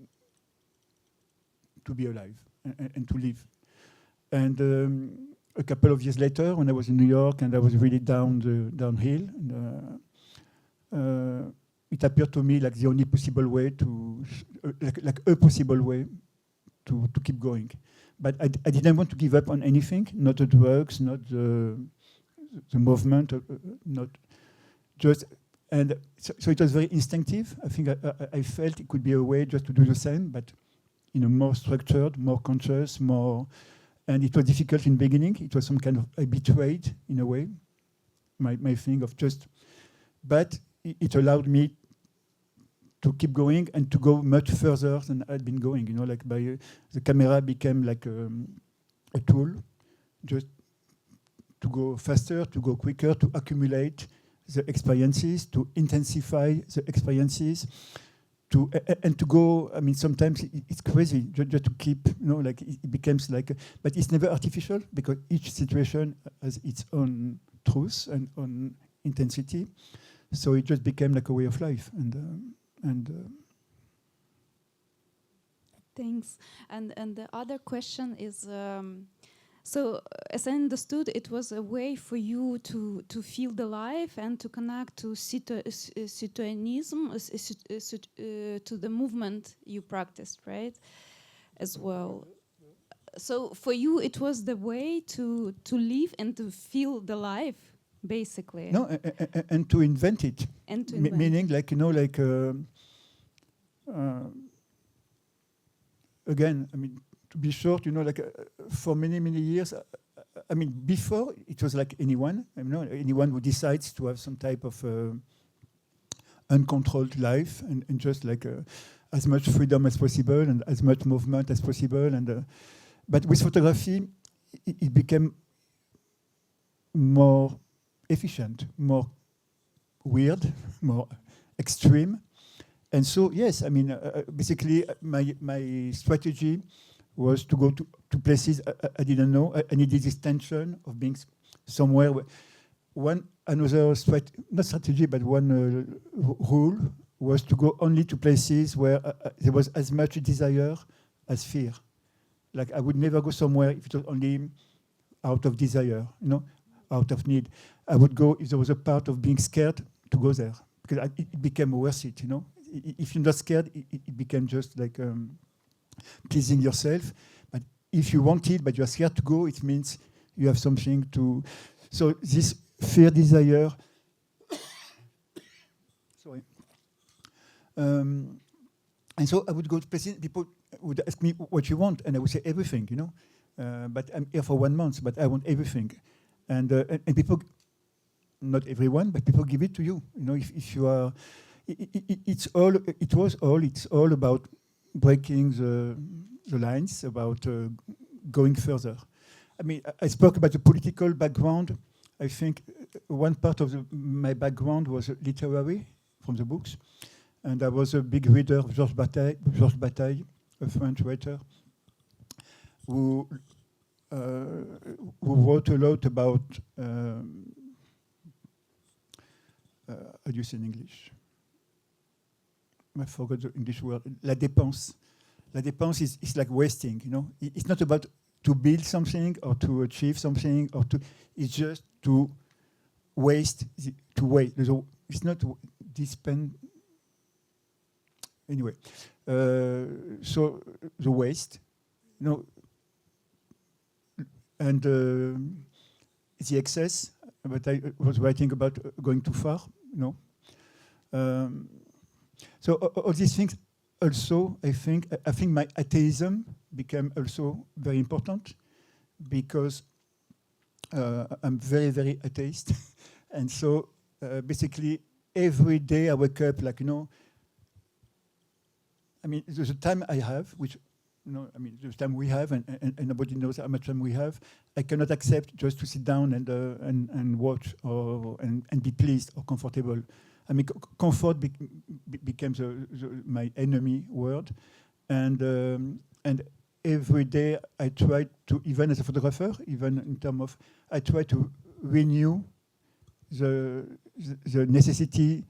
be alive and to live. And a couple of years later, when I was in New York and I was really downhill, it appeared to me like the only possible way to, like a possible way to keep going. But I didn't want to give up on anything, not the drugs, not the movement, not just, and so it was very instinctive. I think I felt it could be a way just to do the same, but in a more structured, more conscious, more, and it was difficult in the beginning. It was some kind of, I betrayed in a way, my thing of just, but it allowed me to keep going and to go much further than I'd been going. You know, like by the camera became like a tool, just to go faster, to go quicker, to accumulate the experiences, to intensify the experiences, to and to go. I mean, sometimes it's crazy just to keep. You know, like it becomes like, but it's never artificial because each situation has its own truth and own intensity. So it just became like a way of life, and thanks. And the other question is, so as I understood, it was a way for you to feel the life and to connect to situationism, to the movement you practiced, right? As well. So for you, it was the way to live and to feel the life, basically. No, and to invent it. And to invent meaning, like, you know, like, again, I mean, to be short, you know, like, for many, many years, I mean, before, it was like anyone, you know, anyone who decides to have some type of uncontrolled life and just like as much freedom as possible and as much movement as possible. And but with photography, it became more efficient, more weird, more extreme. And so, yes, I mean, basically, my strategy was to go to places I didn't know. I needed this tension of being somewhere. Another not strategy, but one rule was to go only to places where there was as much desire as fear. Like, I would never go somewhere if it was only out of desire, you know, out of need. I would go if there was a part of being scared to go there, because it became worth it, you know. If you're not scared, it became just like pleasing yourself. But if you want it, but you're scared to go, it means you have something to. So this fear, desire. Sorry. And so I would go to places. People would ask me what you want, and I would say everything, you know. But I'm here for 1 month, but I want everything, and people, not everyone, but people give it to you. You know, if you are. It's all about breaking the lines, about going further. I mean, I spoke about the political background. I think one part of my background was literary, from the books, and I was a big reader of Georges Bataille, a French writer, who wrote a lot about how do you say in English? I forgot the English word. La dépense. La dépense is like wasting, you know. It's not about to build something or to achieve something or to. It's just to waste. To waste. It's not dispense. Anyway, so the waste, you know, and the excess. But I was writing about going too far, you know. So all these things also, I think my atheism became also very important because I'm very, very atheist. And so basically every day I wake up like, you know, I mean, there's a time I have, which, you know, I mean, there's time we have and nobody knows how much time we have. I cannot accept just to sit down and watch and be pleased or comfortable. I mean, comfort became my enemy word, and every day I try to, even as a photographer, even in terms of, I try to renew the necessity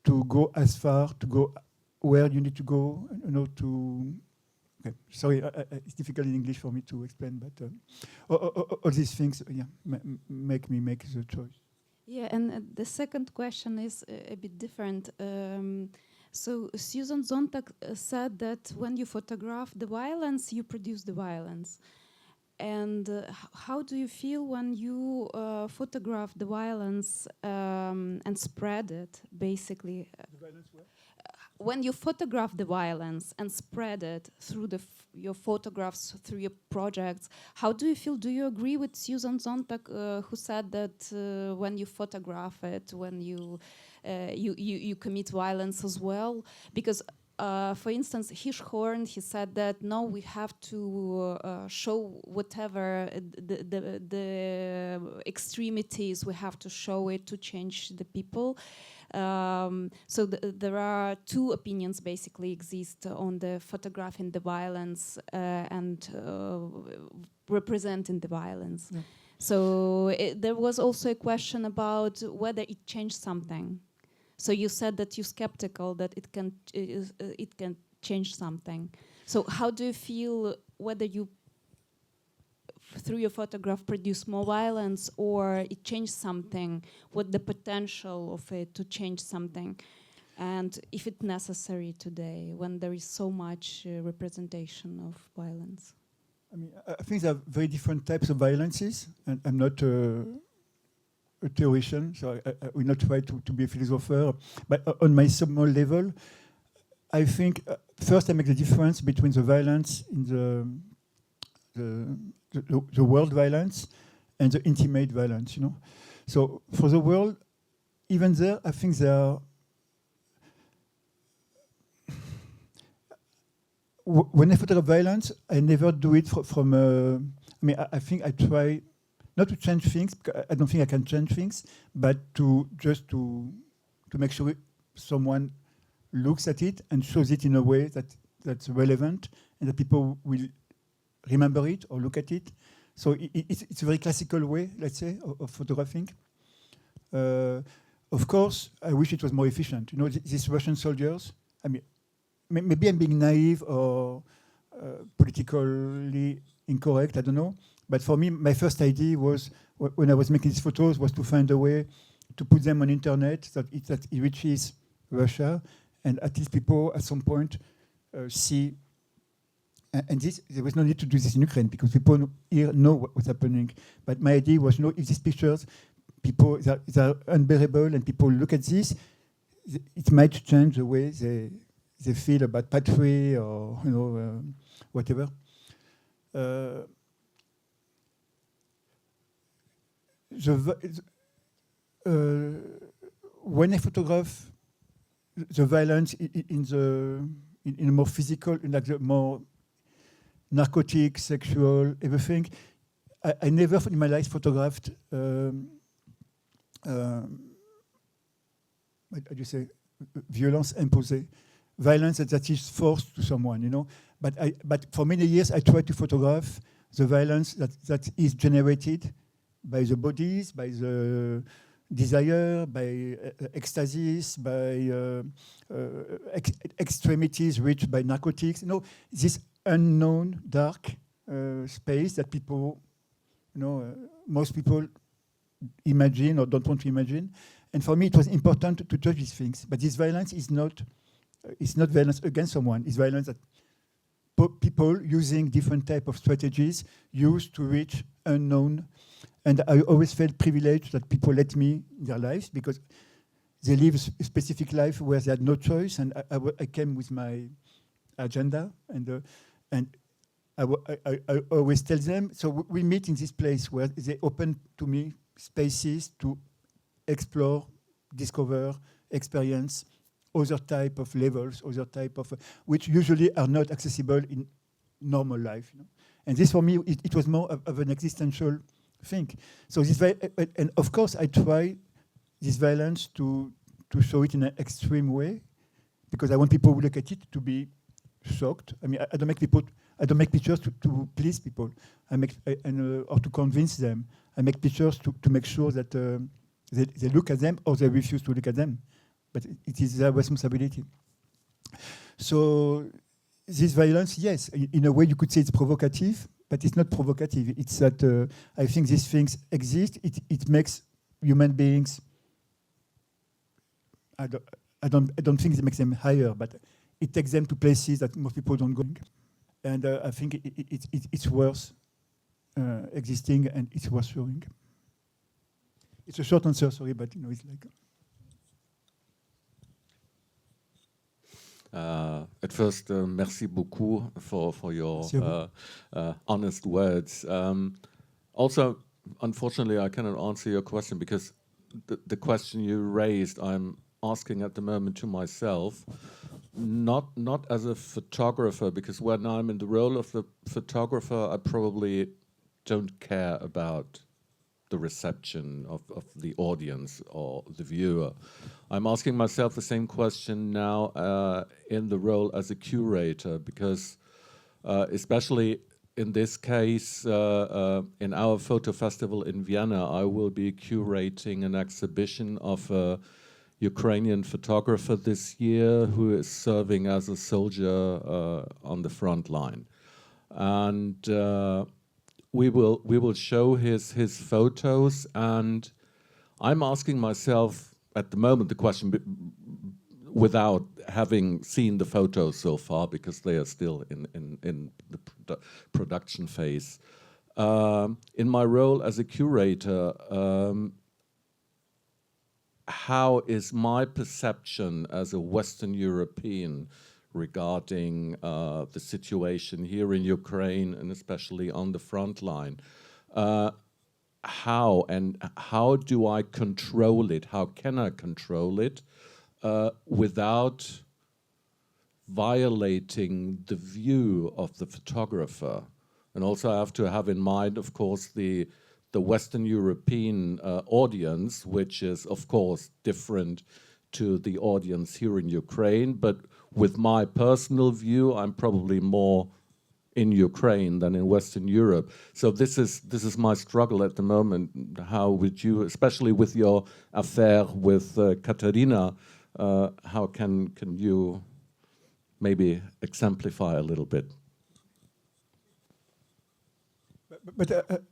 to go as far, to go where you need to go, you know, to. Okay, sorry, it's difficult in English for me to explain, but all these things, yeah, make me make the choice. Yeah, and the second question is a bit different. So Susan Sontag said that when you photograph the violence, you produce the violence. And how do you feel when you photograph the violence and spread it, basically? The violence where? When you photograph the violence and spread it through your photographs, through your projects, how do you feel? Do you agree with Susan Sontag, who said that when you photograph it, when you commit violence as well? Because, for instance, Hirschhorn, he said that no, we have to show whatever the extremities, we have to show it to change the people. So there are two opinions basically exist on the photographing the violence and representing the violence. Yeah. So there was also a question about whether it changed something. So you said that you're skeptical that it can change something. So how do you feel whether you through your photograph produce more violence or it changed something? What the potential of it to change something? And if it's necessary today when there is so much representation of violence? I mean, I think there are very different types of violences, and I'm not a theoretician, so I will not try to be a philosopher. But on my small level, I think first I make the difference between the violence in the world violence and the intimate violence, you know. So for the world, even there, I think there are. When I photograph violence, I never do it from. I mean, I think I try not to change things, because I don't think I can change things, but to make sure someone looks at it and shows it in a way that's relevant and that people will remember it or look at it. So it's a very classical way, let's say, of photographing. Of course, I wish it was more efficient. You know, these Russian soldiers, I mean, maybe I'm being naive or politically incorrect, I don't know. But for me, my first idea was, when I was making these photos, was to find a way to put them on internet that it reaches Russia, and at least people at some point see. And there was no need to do this in Ukraine because people here know what's happening. But my idea was, you know, if these pictures, people they're unbearable, and people look at this, it might change the way they feel about patrie or whatever. When I photograph the violence in a more physical, like the more narcotic, sexual, everything, I never in my life photographed. What do you say? Violence imposée. Violence that is forced to someone, you know. But for many years, I tried to photograph the violence that is generated by the bodies, by the desire, by ecstasies, by extremities reached by narcotics. You know, this unknown dark space that people, most people imagine or don't want to imagine. And for me, it was important to touch these things. But this violence is not violence against someone. It's violence that people using different type of strategies use to reach unknown. And I always felt privileged that people let me in their lives because they live a specific life where they had no choice. And I came with my agenda, and I always tell them. So we meet in this place where they open to me spaces to explore, discover, experience other type of levels, other type of which usually are not accessible in normal life. You know? And this for me, it was more of an existential thing. So this, and of course, I try this violence to show it in an extreme way, because I want people who look at it to be shocked. I mean, I don't make pictures to please people. I make or to convince them. I make pictures to make sure that they look at them or they refuse to look at them. But it is their responsibility. So this violence, yes, in a way you could say it's provocative, but it's not provocative. It's that I think these things exist. It makes human beings. I don't think it makes them higher, but it takes them to places that most people don't go. And I think it's worth existing, and it's worth showing. It's a short answer, sorry, but you know, it's like. At first, merci beaucoup for your honest words. Also, unfortunately, I cannot answer your question because the question you raised, I'm asking at the moment to myself, not as a photographer, because when I'm in the role of the photographer, I probably don't care about the reception of the audience or the viewer. I'm asking myself the same question now in the role as a curator, because especially in this case, in our photo festival in Vienna, I will be curating an exhibition of a Ukrainian photographer this year who is serving as a soldier on the front line. And we will show his photos, and I'm asking myself at the moment the question, without having seen the photos so far, because they are still in the production phase. In my role as a curator, how is my perception as a Western European regarding the situation here in Ukraine, and especially on the front line? How do I control it? How can I control it without violating the view of the photographer? And also I have to have in mind, of course, the Western European audience, which is, of course, different to the audience here in Ukraine. But with my personal view, I'm probably more in Ukraine than in Western Europe. So this is my struggle at the moment. How would you, especially with your affair with Katarina, how can you maybe exemplify a little bit? But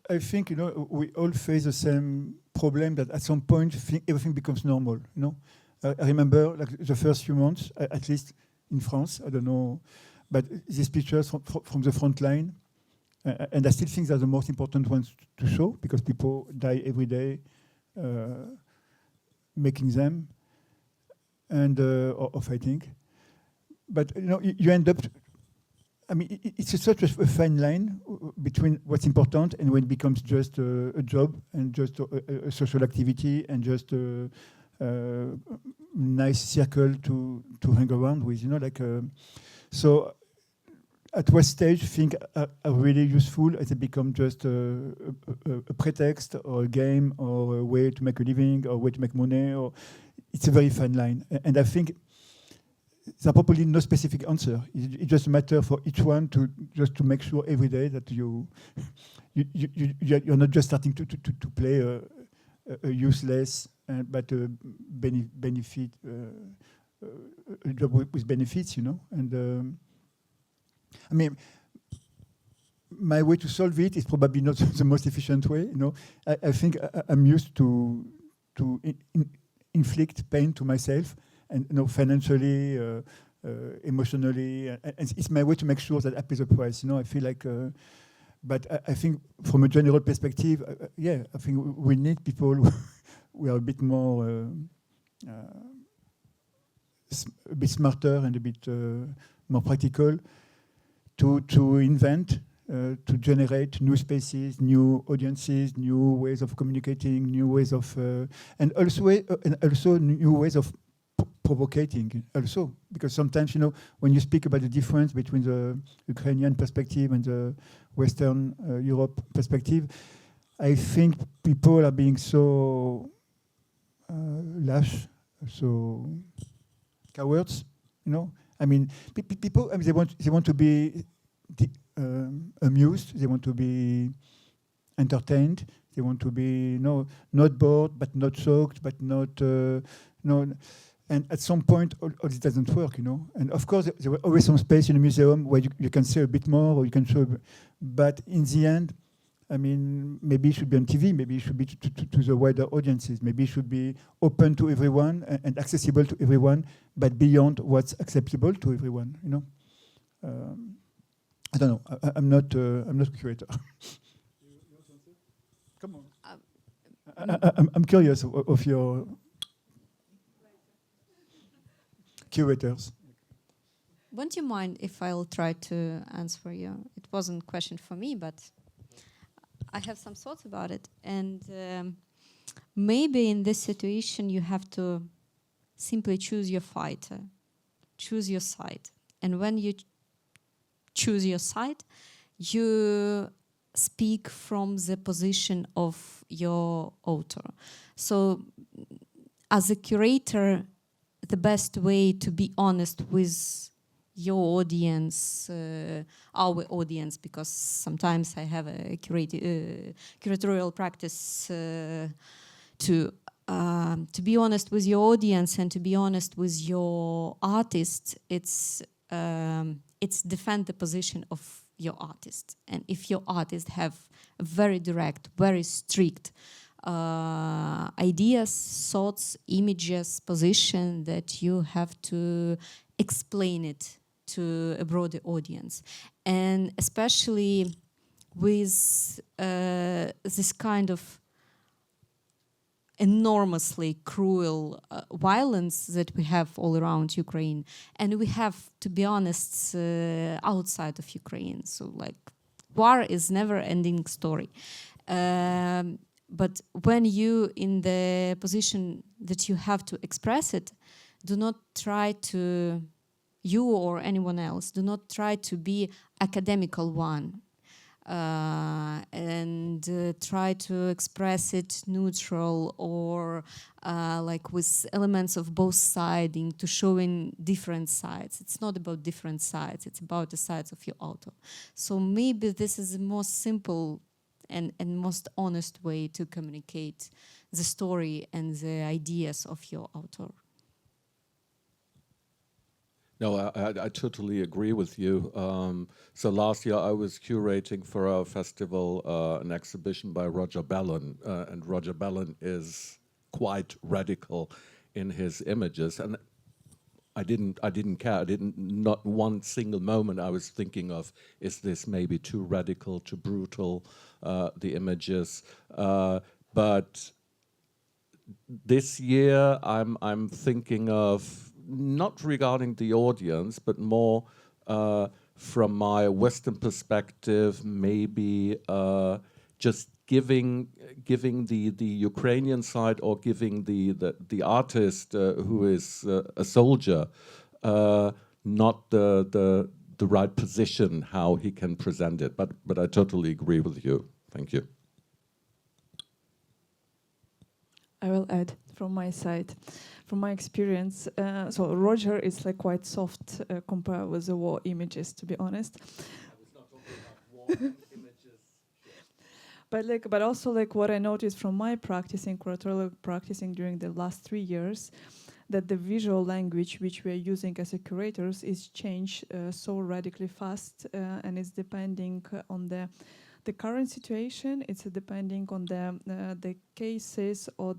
I think, you know, we all face the same problem, that at some point everything becomes normal. You know, I remember like the first few months, at least in France, I don't know, but these pictures from the front line, and I still think they're the most important ones to show, because people die every day making them, and or fighting. But you know, you end up. I mean, it's such a fine line between what's important and when it becomes just a job and just a social activity and just a nice circle to hang around with, you know, like. So, at what stage things are really useful as they become just a pretext or a game or a way to make a living or a way to make money? Or it's a very fine line, and I think. There's probably no specific answer. It's just a matter for each one to make sure every day that you're not just starting to play a useless but a benefit a job with benefits, you know. And I mean, my way to solve it is probably not the most efficient way. You know, I think I'm used to inflict pain to myself. And you know, financially, emotionally, and it's my way to make sure that I pay the price. You know, I feel like, but I think from a general perspective, yeah, I think we need people who are a bit more, a bit smarter and a bit more practical to invent, to generate new spaces, new audiences, new ways of communicating, new ways of, and also new ways of provocating also, because sometimes, you know, when you speak about the difference between the Ukrainian perspective and the Western Europe perspective, I think people are being so lash, so cowards, you know. I mean, people, I mean, they want to be amused, they want to be entertained, they want to be, you know, not bored, but not shocked, but not, no. And at some point, all this doesn't work, you know. And of course, there was always some space in a museum where you can say a bit more, or you can show. But in the end, I mean, maybe it should be on TV, maybe it should be to the wider audiences, maybe it should be open to everyone and accessible to everyone, but beyond what's acceptable to everyone, you know. I don't know, I'm not a curator. Come on. I'm curious of your curators. Won't you mind if I'll try to answer you? It wasn't a question for me, but I have some thoughts about it. And maybe in this situation you have to simply choose your fighter, choose your side. And when you choose your side, you speak from the position of your author. So as a curator, the best way to be honest with your audience, our audience, because sometimes I have a curatorial practice to be honest with your audience and to be honest with your artist, it's defend the position of your artist. And if your artist have a very direct, very strict ideas, thoughts, images, position, that you have to explain it to a broader audience. And especially with this kind of enormously cruel violence that we have all around Ukraine, and we have, to be honest, outside of Ukraine. So like, war is never-ending story. But when you in the position that you have to express it, do not try to, you or anyone else, do not try to be academical one. And try to express it neutral or like with elements of both siding, to showing different sides. It's not about different sides, it's about the sides of your author. So maybe this is the most simple and most honest way to communicate the story and the ideas of your author. No, I totally agree with you. So last year I was curating for a festival an exhibition by Roger Bellon, and Roger Bellon is quite radical in his images, and I didn't care. Not one single moment I was thinking of, is this maybe too radical, too brutal, the images. But this year I'm thinking of, not regarding the audience, but more from my Western perspective, maybe just giving the Ukrainian side, or giving the artist who is a soldier, not the right position how he can present it. But I totally agree with you. Thank you. I will add from my side, from my experience. So Roger is like quite soft compared with the war images, to be honest. I was not talking about war images. But also like what I noticed from my practicing, curatorial practicing during the last 3 years, that the visual language which we are using as a curators is changed so radically fast, and it's depending on the current situation. It's depending on the cases or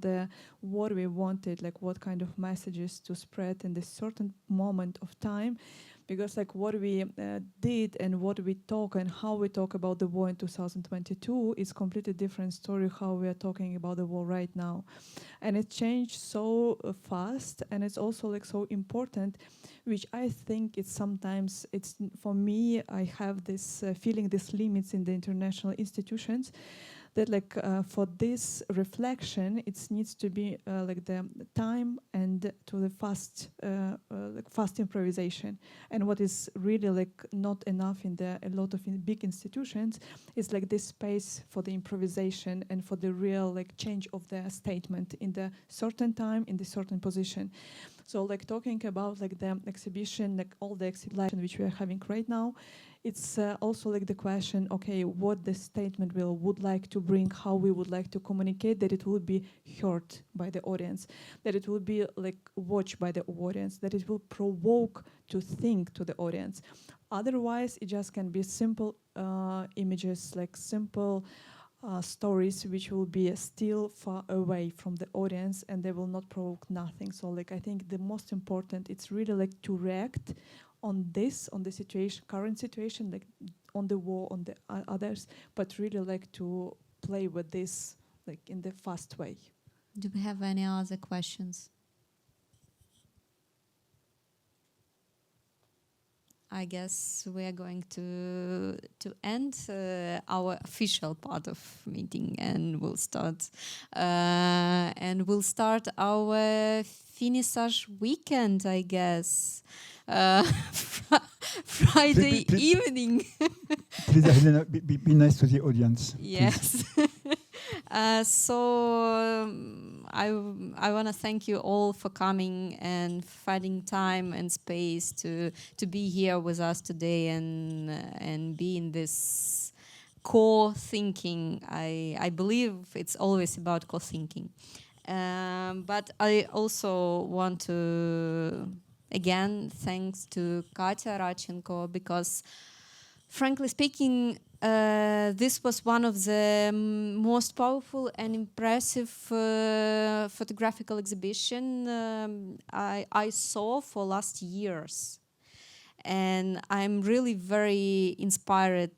what we wanted, like what kind of messages to spread in this certain moment of time. Because like what we did and what we talk and how we talk about the war in 2022 is completely different story how we are talking about the war right now. And it changed so fast, and it's also like so important, which I think it's sometimes, it's for me, I have this feeling, this limits in the international institutions, that like for this reflection, it needs to be like the time and to the fast improvisation. And what is really like not enough in a lot of big institutions is like this space for the improvisation and for the real like change of the statement in the certain time, in the certain position. So like talking about like the exhibition, like all the exhibition which we are having right now, it's also like the question, okay, what the statement would like to bring, how we would like to communicate, that it will be heard by the audience, that it will be like watched by the audience, that it will provoke to think to the audience. Otherwise, it just can be simple images, like simple stories which will be still far away from the audience, and they will not provoke nothing. So like I think the most important, it's really like to react on this, on the situation, current situation, like on the war, on the others, but really like to play with this like in the fast way. Do we have any other questions? I guess we are going to end our official part of meeting, and we'll start our finissage weekend, I guess. Friday evening. Please, Helena, be nice to the audience. Yes. I want to thank you all for coming and finding time and space to be here with us today and be in this core thinking. I believe it's always about core thinking. But I also want to, again, thanks to Katya Radchenko, because frankly speaking, this was one of the most powerful and impressive photographical exhibition I saw for last years. And I'm really very inspired.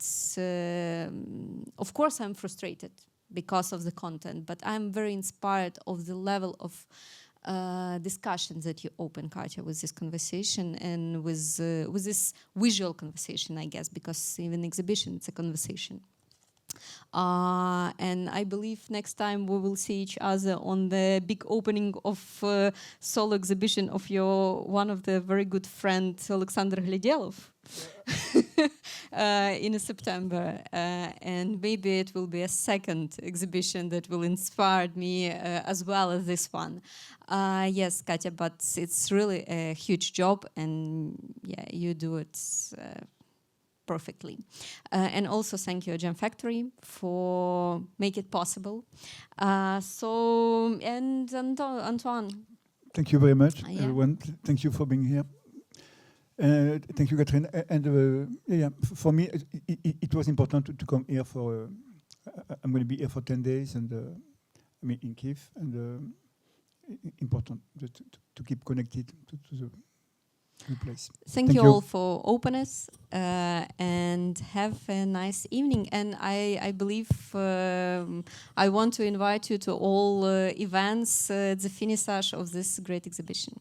Of course, I'm frustrated because of the content, but I'm very inspired of the level of discussions that you open, Katya, with this conversation and with this visual conversation, I guess, because even exhibition, it's a conversation. And I believe next time we will see each other on the big opening of solo exhibition of one of the very good friend, Alexander Glidelov, in September. And maybe it will be a second exhibition that will inspire me as well as this one. Yes, Katya, but it's really a huge job, and yeah, you do it perfectly. And also thank you, Gem Factory, for make it possible. And Antoine. Thank you very much, Yeah. everyone. Thank you for being here. Thank you, Catherine. And for me, it was important to come here for. I'm going to be here for 10 days, and I mean in Kiev, and important to keep connected to the place. Thank you all for openness, and have a nice evening. And I believe I want to invite you to all events, the finissage of this great exhibition.